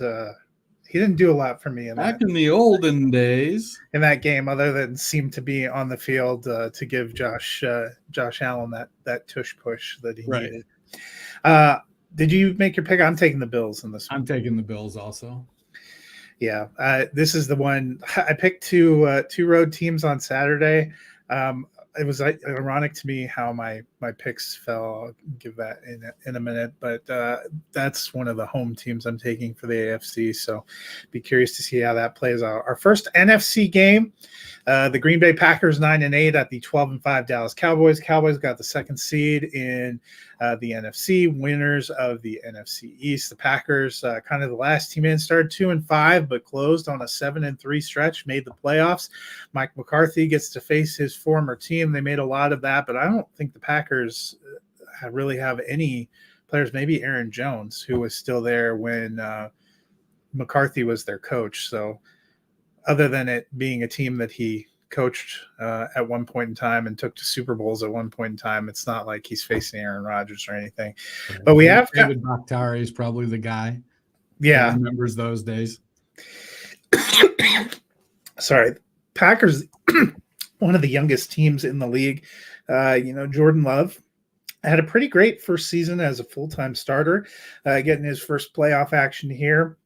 He didn't do a lot for me Back in the olden days. in that game, other than seem to be on the field to give Josh Allen that tush push that he needed. Did you make your pick? I'm taking the Bills in this one. I'm taking the Bills also. Yeah, this is the one. I picked two road teams on Saturday. It was ironic to me how my picks fell. I'll give that in a minute, but that's one of the home teams I'm taking for the AFC. So be curious to see how that plays out. Our first NFC game, the Green Bay Packers 9-8 at the 12-5 Dallas Cowboys. Cowboys got the second seed in the NFC, winners of the NFC East. The Packers, kind of the last team in, started 2-5, but closed on a 7-3 stretch, made the playoffs. Mike McCarthy gets to face his former team. They made a lot of that, but I don't think the Packers really have any players. Maybe Aaron Jones, who was still there when McCarthy was their coach. So other than it being a team that he coached at one point in time and took to Super Bowls at one point in time, it's not like he's facing Aaron Rodgers or anything. But we have David Bakhtiari is probably the guy. Yeah, remembers those days. Sorry, Packers, one of the youngest teams in the league. Jordan Love had a pretty great first season as a full-time starter, getting his first playoff action here.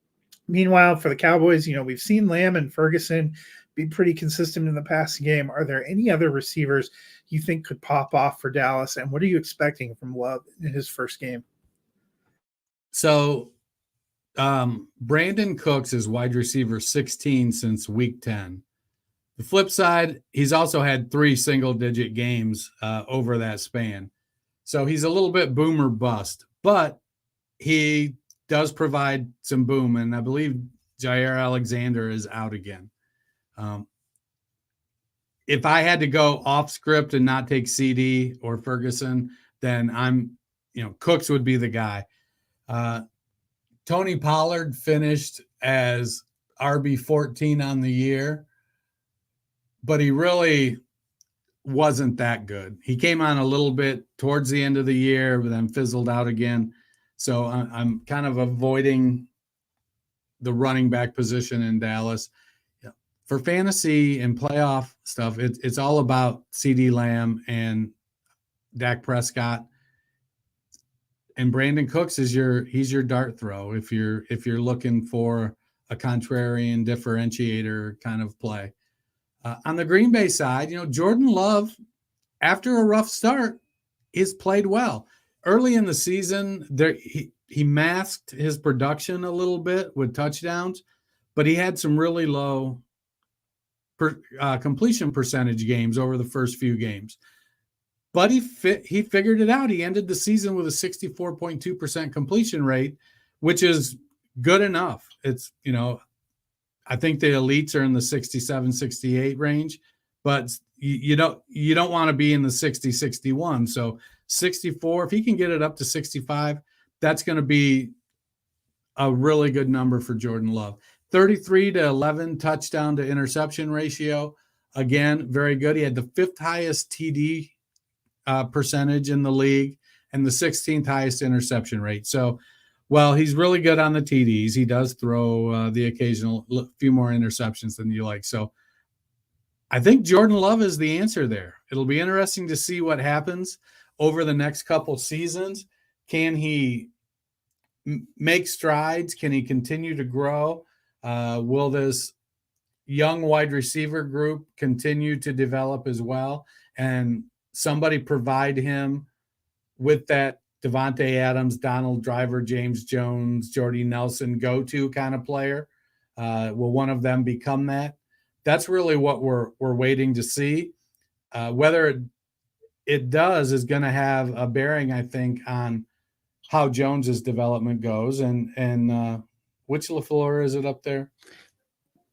Meanwhile, for the Cowboys, we've seen Lamb and Ferguson be pretty consistent in the passing game. Are there any other receivers you think could pop off for Dallas? And what are you expecting from Love in his first game? So Brandon Cooks is wide receiver 16 since week 10. The flip side, he's also had 3 single-digit games over that span. So he's a little bit boom or bust, but he does provide some boom, and I believe Jair Alexander is out again. If I had to go off script and not take CD or Ferguson, then Cooks would be the guy. Tony Pollard finished as RB14 on the year, but he really wasn't that good. He came on a little bit towards the end of the year, but then fizzled out again. So I'm kind of avoiding the running back position in Dallas. For fantasy and playoff stuff, it's all about CeeDee Lamb and Dak Prescott. And Brandon Cooks he's your dart throw if you're looking for a contrarian differentiator kind of play. On the Green Bay side, Jordan Love, after a rough start, is played well. Early in the season, he masked his production a little bit with touchdowns, but he had some really low completion percentage games over the first few games. But he figured it out. He ended the season with a 64.2% completion rate, which is good enough. It's, I think the elites are in the 67, 68 range, but you don't want to be in the 60, 61. So 64, if he can get it up to 65, that's going to be a really good number for Jordan Love. 33-11 touchdown to interception ratio. Again, very good. He had the 5th highest TD percentage in the league and the 16th highest interception rate. So, well, he's really good on the TDs. He does throw the occasional few more interceptions than you like. So I think Jordan Love is the answer there. It'll be interesting to see what happens over the next couple seasons. Can he make strides? Can he continue to grow? Will this young wide receiver group continue to develop as well? And somebody provide him with that Devontae Adams, Donald Driver, James Jones, Jordy Nelson go-to kind of player? Will one of them become that? That's really what we're waiting to see. Whether it does is going to have a bearing, I think, on how Jones's development goes. And which LaFleur is it up there?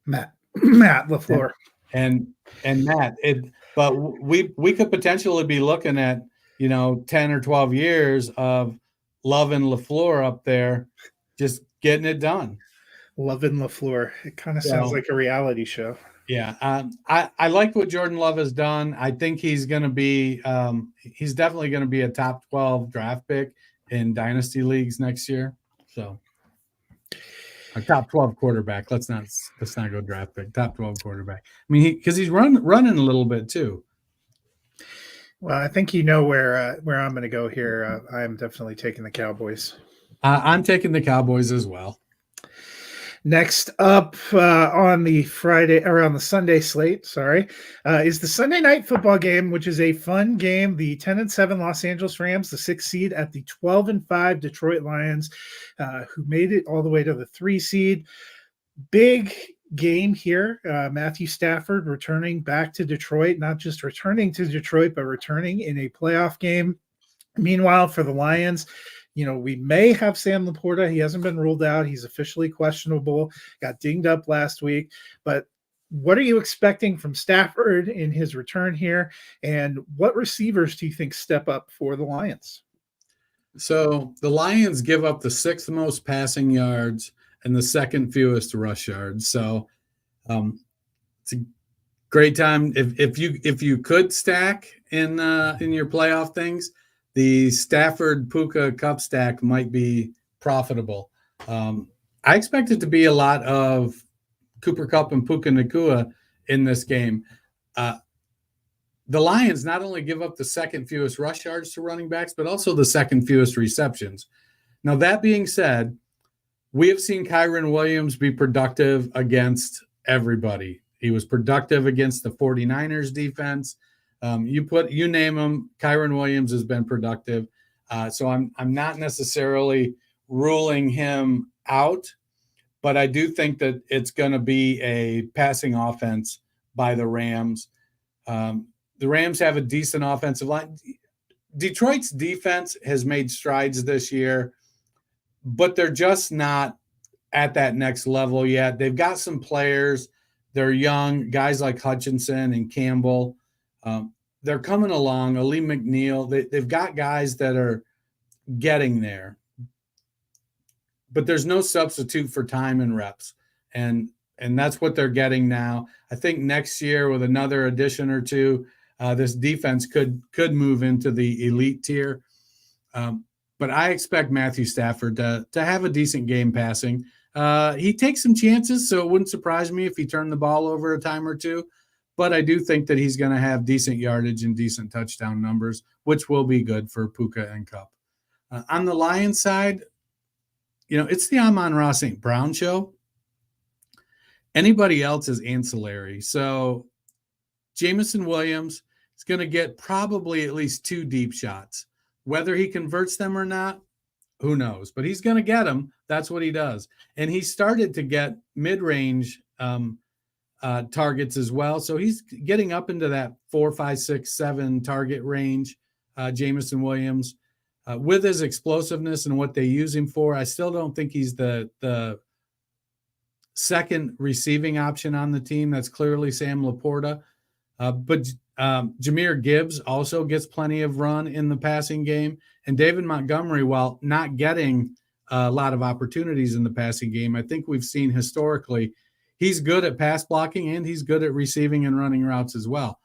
Matt LaFleur. And Matt, but we could potentially be looking at 10 or 12 years of Love and LaFleur up there, just getting it done. Love and LaFleur. It kind of sounds like a reality show. Yeah, I like what Jordan Love has done. I think he's going to be he's definitely going to be a top 12 draft pick in dynasty leagues next year. So a top 12 quarterback. Let's not go draft pick. Top 12 quarterback. I mean, because he's running a little bit too. Well, I think you know where I'm going to go here. I'm definitely taking the Cowboys. I'm taking the Cowboys as well. Next up on the Sunday slate, is the Sunday night football game, which is a fun game. The 10-7 Los Angeles Rams, the 6th seed, at the 12-5 Detroit Lions, who made it all the way to the 3 seed. Big game here. Matthew Stafford returning back to Detroit, not just returning to Detroit, but returning in a playoff game. Meanwhile, for the Lions, we may have Sam Laporta. He hasn't been ruled out. He's officially questionable. Got dinged up last week. But what are you expecting from Stafford in his return here? And what receivers do you think step up for the Lions? So the Lions give up the 6th most passing yards and the 2nd fewest rush yards. So it's a great time. If you could stack in your playoff things, the Stafford Puka Cup stack might be profitable. I expect it to be a lot of Cooper Kupp and Puka Nacua in this game. The Lions not only give up the 2nd fewest rush yards to running backs, but also the 2nd fewest receptions. Now, that being said, we have seen Kyren Williams be productive against everybody. He was productive against the 49ers defense. You name him, Kyren Williams has been productive. So I'm not necessarily ruling him out, but I do think that it's going to be a passing offense by the Rams. The Rams have a decent offensive line. Detroit's defense has made strides this year, but they're just not at that next level yet. They've got some players. They're young, guys like Hutchinson and Campbell. They're coming along. Ali McNeil. They've got guys that are getting there, but there's no substitute for time and reps, and that's what they're getting now. I think next year with another addition or two, this defense could move into the elite tier. But I expect Matthew Stafford to have a decent game passing. He takes some chances, so it wouldn't surprise me if he turned the ball over a time or two. But I do think that he's going to have decent yardage and decent touchdown numbers, which will be good for Puka and Kupp. On the Lions side, it's the Amon-Ra St. Brown show. Anybody else is ancillary. So Jameson Williams is going to get probably at least 2 deep shots. Whether he converts them or not, who knows? But he's going to get them. That's what he does. And he started to get mid-range targets as well. So he's getting up into that 4, 5, 6, 7 target range, Jameson Williams. With his explosiveness and what they use him for, I still don't think he's the second receiving option on the team. That's clearly Sam Laporta. But Jahmyr Gibbs also gets plenty of run in the passing game. And David Montgomery, while not getting a lot of opportunities in the passing game, I think we've seen historically he's good at pass blocking and he's good at receiving and running routes as well.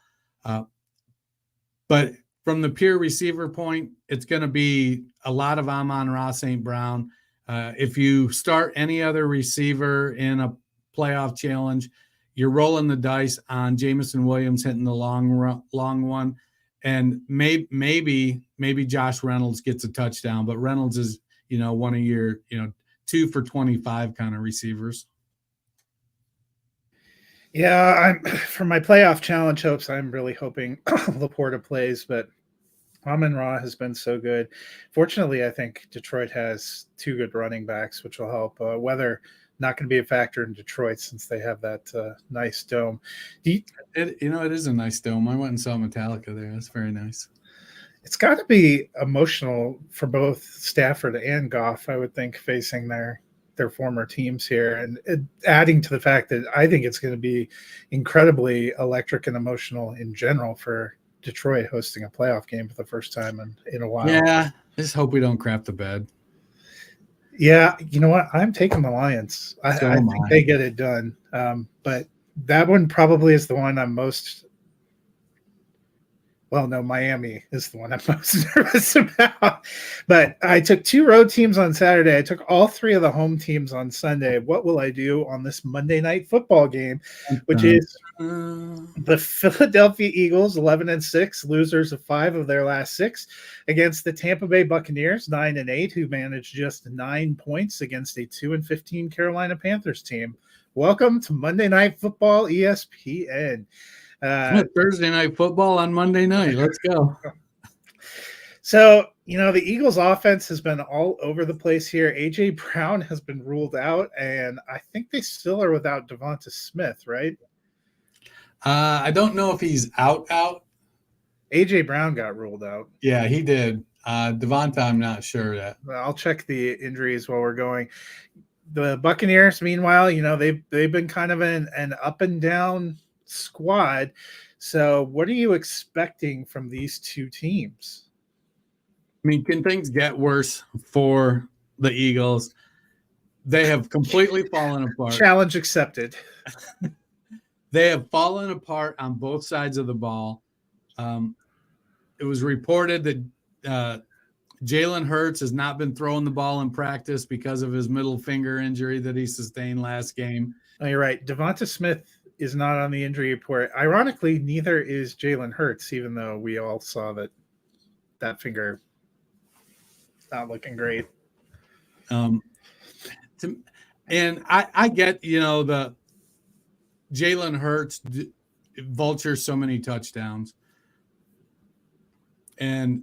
But from the pure receiver point, it's going to be a lot of Amon-Ra St. Brown. If you start any other receiver in a playoff challenge, you're rolling the dice on Jameson Williams hitting the long one. And maybe Josh Reynolds gets a touchdown, but Reynolds is, one of your, 2 for 25 kind of receivers. Yeah, for my playoff challenge hopes, I'm really hoping Laporta plays, but Amon-Ra has been so good. Fortunately, I think Detroit has 2 good running backs, which will help. Weather not going to be a factor in Detroit since they have that nice dome. It is a nice dome. I went and saw Metallica there. That's very nice. It's got to be emotional for both Stafford and Goff, I would think, facing their former teams here, and adding to the fact that I think it's going to be incredibly electric and emotional in general for Detroit hosting a playoff game for the first time in a while. Yeah, I just hope we don't crap the bed. Yeah, you know what? I'm taking the Lions. I think they get it done. But that one probably is the one I'm most Well, no, Miami is the one I'm most nervous about. But I took 2 road teams on Saturday. I took all 3 of the home teams on Sunday. What will I do on this Monday night football game, which is the Philadelphia Eagles, 11-6, losers of 5 of their last 6, against the Tampa Bay Buccaneers, 9-8, who managed just 9 points against a 2-15 Carolina Panthers team. Welcome to Monday Night Football, ESPN. Thursday night football on Monday night. Let's go. So, the Eagles offense has been all over the place here. A.J. Brown has been ruled out, and I think they still are without Devonta Smith, right? I don't know if he's out. A.J. Brown got ruled out. Yeah, he did. Devonta, I'm not sure yet. I'll check the injuries while we're going. The Buccaneers, meanwhile, they've been kind of an up and down squad. So what are you expecting from these 2 teams? I mean, can things get worse for the Eagles? They have completely fallen apart. Challenge accepted. They have fallen apart on both sides of the ball. It was reported that Jalen Hurts has not been throwing the ball in practice because of his middle finger injury that he sustained last game. Oh, you're right. Devonta Smith is not on the injury report. Ironically, neither is Jalen Hurts, even though we all saw that finger not looking great. And I get, the Jalen Hurts vultures so many touchdowns. But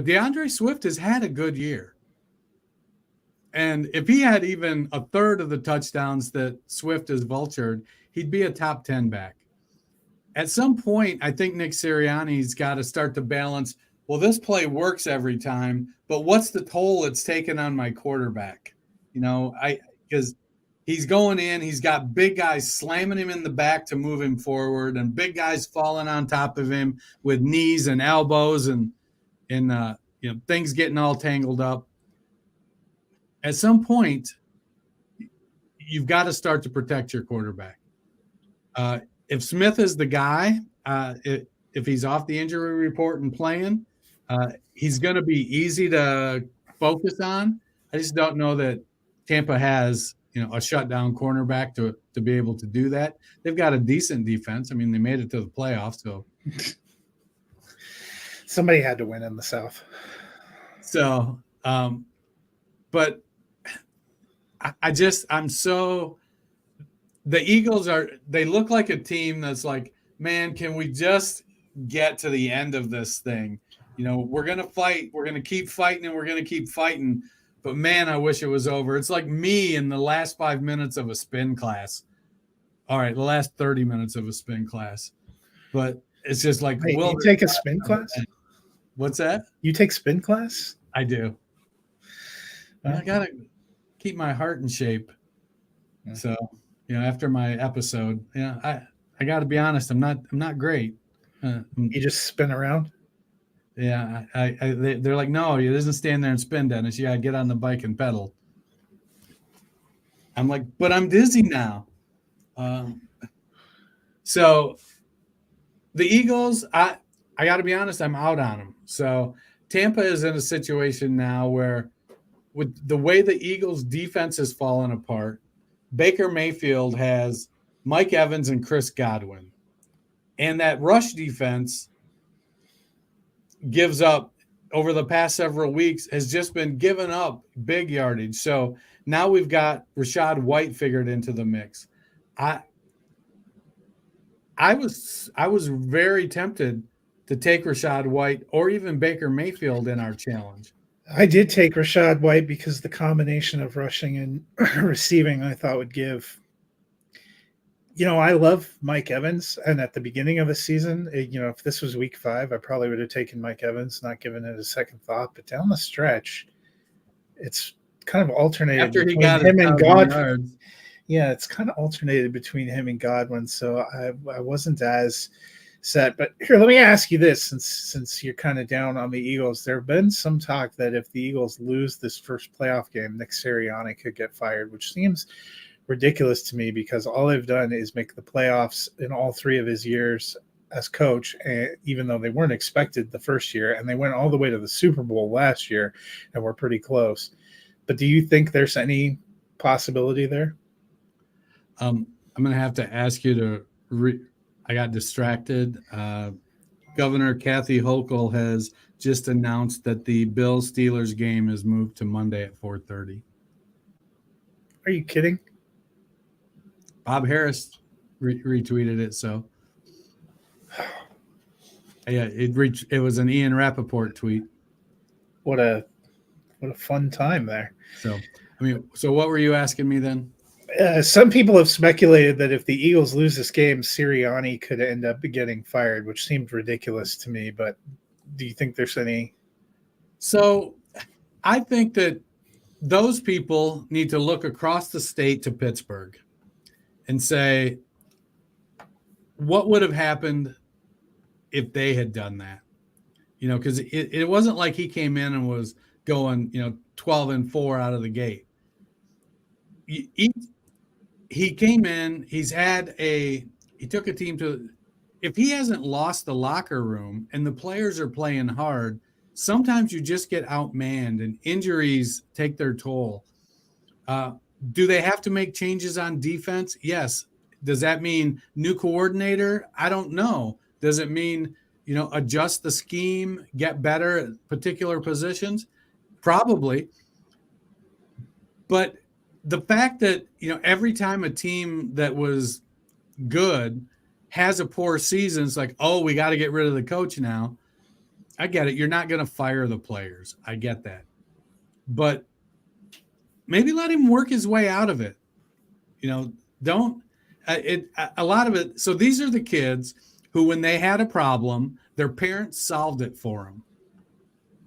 DeAndre Swift has had a good year. And if he had even a third of the touchdowns that Swift has vultured, he'd be a top 10 back. At some point, I think Nick Sirianni's got to start to balance, well, this play works every time, but what's the toll it's taken on my quarterback? Because he's going in, he's got big guys slamming him in the back to move him forward, and big guys falling on top of him with knees and elbows and things getting all tangled up. At some point, you've got to start to protect your quarterback. If Smith is the guy, if he's off the injury report and playing, he's going to be easy to focus on. I just don't know that Tampa has, a shutdown cornerback to be able to do that. They've got a decent defense. I mean, they made it to the playoffs, so somebody had to win in the South. So, but the Eagles they look like a team that's like, man, can we just get to the end of this thing? We're going to fight. We're going to keep fighting and we're going to keep fighting. But man, I wish it was over. It's like me in the last 5 minutes of a spin class. All right. The last 30 minutes of a spin class, but it's just like, wait, you take a spin class? What's that? You take spin class? I do. I got to keep my heart in shape. Yeah. So, after my episode, I got to be honest. I'm not great. You just spin around? Yeah. They're like, no, it doesn't stand there and spin, Dennis. You got to get on the bike and pedal. I'm like, but I'm dizzy now. So the Eagles, I got to be honest, I'm out on them. So Tampa is in a situation now where with the way the Eagles defense has fallen apart, Baker Mayfield has Mike Evans and Chris Godwin. And that rush defense gives up over the past several weeks, has just been giving up big yardage. So now we've got Rachaad White figured into the mix. I was very tempted to take Rachaad White or even Baker Mayfield in our challenge. I did take Rachaad White because the combination of rushing and receiving I thought would give. I love Mike Evans, and at the beginning of the season, if this was week 5, I probably would have taken Mike Evans, not given it a second thought. But down the stretch, it's kind of alternated after he between got him and Godwin. Yards. Yeah, it's kind of alternated between him and Godwin, so I wasn't as set. But here, let me ask you this, since you're kind of down on the Eagles, there have been some talk that if the Eagles lose this first playoff game, Nick Sirianni could get fired, which seems ridiculous to me because all they've done is make the playoffs in all 3 of his years as coach, even though they weren't expected the first year, and they went all the way to the Super Bowl last year and were pretty close. But do you think there's any possibility there? I'm going to have to ask you to I got distracted. Governor Kathy Hochul has just announced that the Bills-Steelers game is moved to Monday at 4:30. Are you kidding? Bob Harris retweeted it, so yeah, it was an Ian Rappaport tweet. What a fun time there. So, so what were you asking me then? Some people have speculated that if the Eagles lose this game, Sirianni could end up getting fired, which seems ridiculous to me. But do you think there's any? So I think that those people need to look across the state to Pittsburgh and say, what would have happened if they had done that? Because it wasn't like he came in and was going, 12-4 out of the gate. He came in, he took a team to, if he hasn't lost the locker room and the players are playing hard, sometimes you just get outmanned and injuries take their toll. Do they have to make changes on defense? Yes. Does that mean new coordinator? I don't know. Does it mean, adjust the scheme, get better at particular positions? Probably. But the fact that, every time a team that was good has a poor season, it's like, oh, we got to get rid of the coach now. I get it. You're not going to fire the players. I get that. But maybe let him work his way out of it. A lot of it. So these are the kids who, when they had a problem, their parents solved it for them,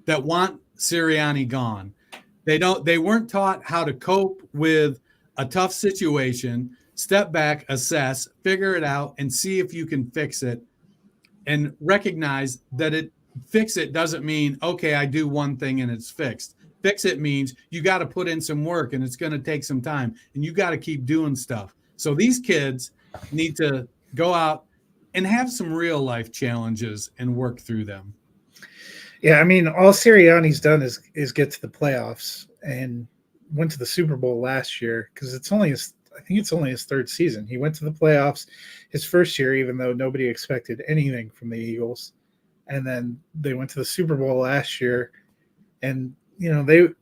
that want Sirianni gone. They weren't taught how to cope with a tough situation, step back, assess, figure it out, and see if you can fix it, and recognize that fix it doesn't mean, okay, I do one thing and it's fixed. Fix it means you got to put in some work and it's going to take some time and you got to keep doing stuff. So these kids need to go out and have some real life challenges and work through them. Yeah, all Sirianni's done is get to the playoffs and went to the Super Bowl last year, because I think it's only his third season. He went to the playoffs his first year, even though nobody expected anything from the Eagles. And then they went to the Super Bowl last year, and they'll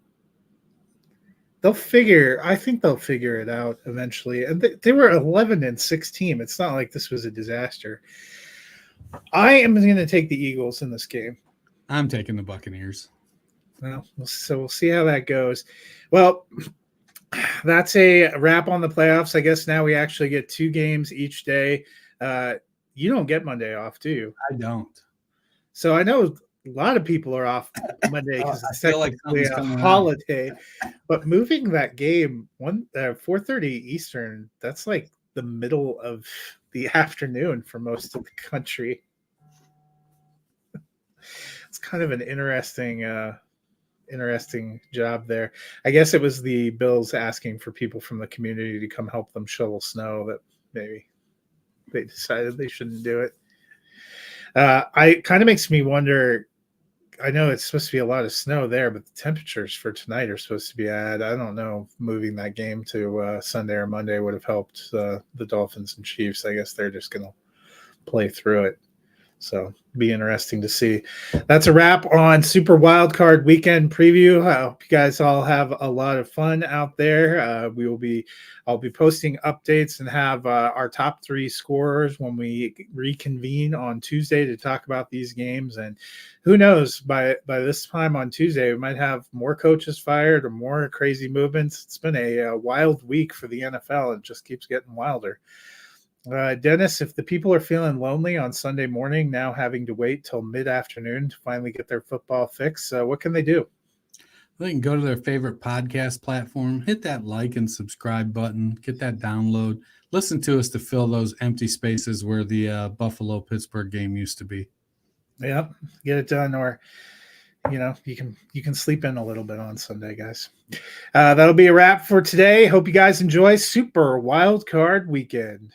figure it out eventually. And they were 11-6 team. It's not like this was a disaster. I am going to take the Eagles in this game. I'm taking the Buccaneers. Well, so we'll see how that goes. Well, that's a wrap on the playoffs. I guess now we actually get 2 games each day. You don't get Monday off, do you? I don't. So I know a lot of people are off Monday because it's technically a holiday. But moving that game 4:30 Eastern, that's like the middle of the afternoon for most of the country. It's kind of an interesting job there. I guess it was the Bills asking for people from the community to come help them shovel snow that maybe they decided they shouldn't do it. It kind of makes me wonder. I know it's supposed to be a lot of snow there, but the temperatures for tonight are supposed to be I don't know. Moving that game to Sunday or Monday would have helped the Dolphins and Chiefs. I guess they're just going to play through it. So be interesting to see. That's a wrap on Super Wildcard Weekend preview. I hope you guys all have a lot of fun out there. I'll be posting updates and have our top 3 scorers when we reconvene on Tuesday to talk about these games. And who knows, by this time on Tuesday, we might have more coaches fired or more crazy movements. It's been a wild week for the NFL. It just keeps getting wilder. Dennis, if the people are feeling lonely on Sunday morning, now having to wait till mid-afternoon to finally get their football fix, what can they do? They can go to their favorite podcast platform, hit that like and subscribe button, get that download, listen to us to fill those empty spaces where the Buffalo-Pittsburgh game used to be. Yep, get it done, or you can sleep in a little bit on Sunday, guys. That'll be a wrap for today. Hope you guys enjoy Super Wildcard Weekend.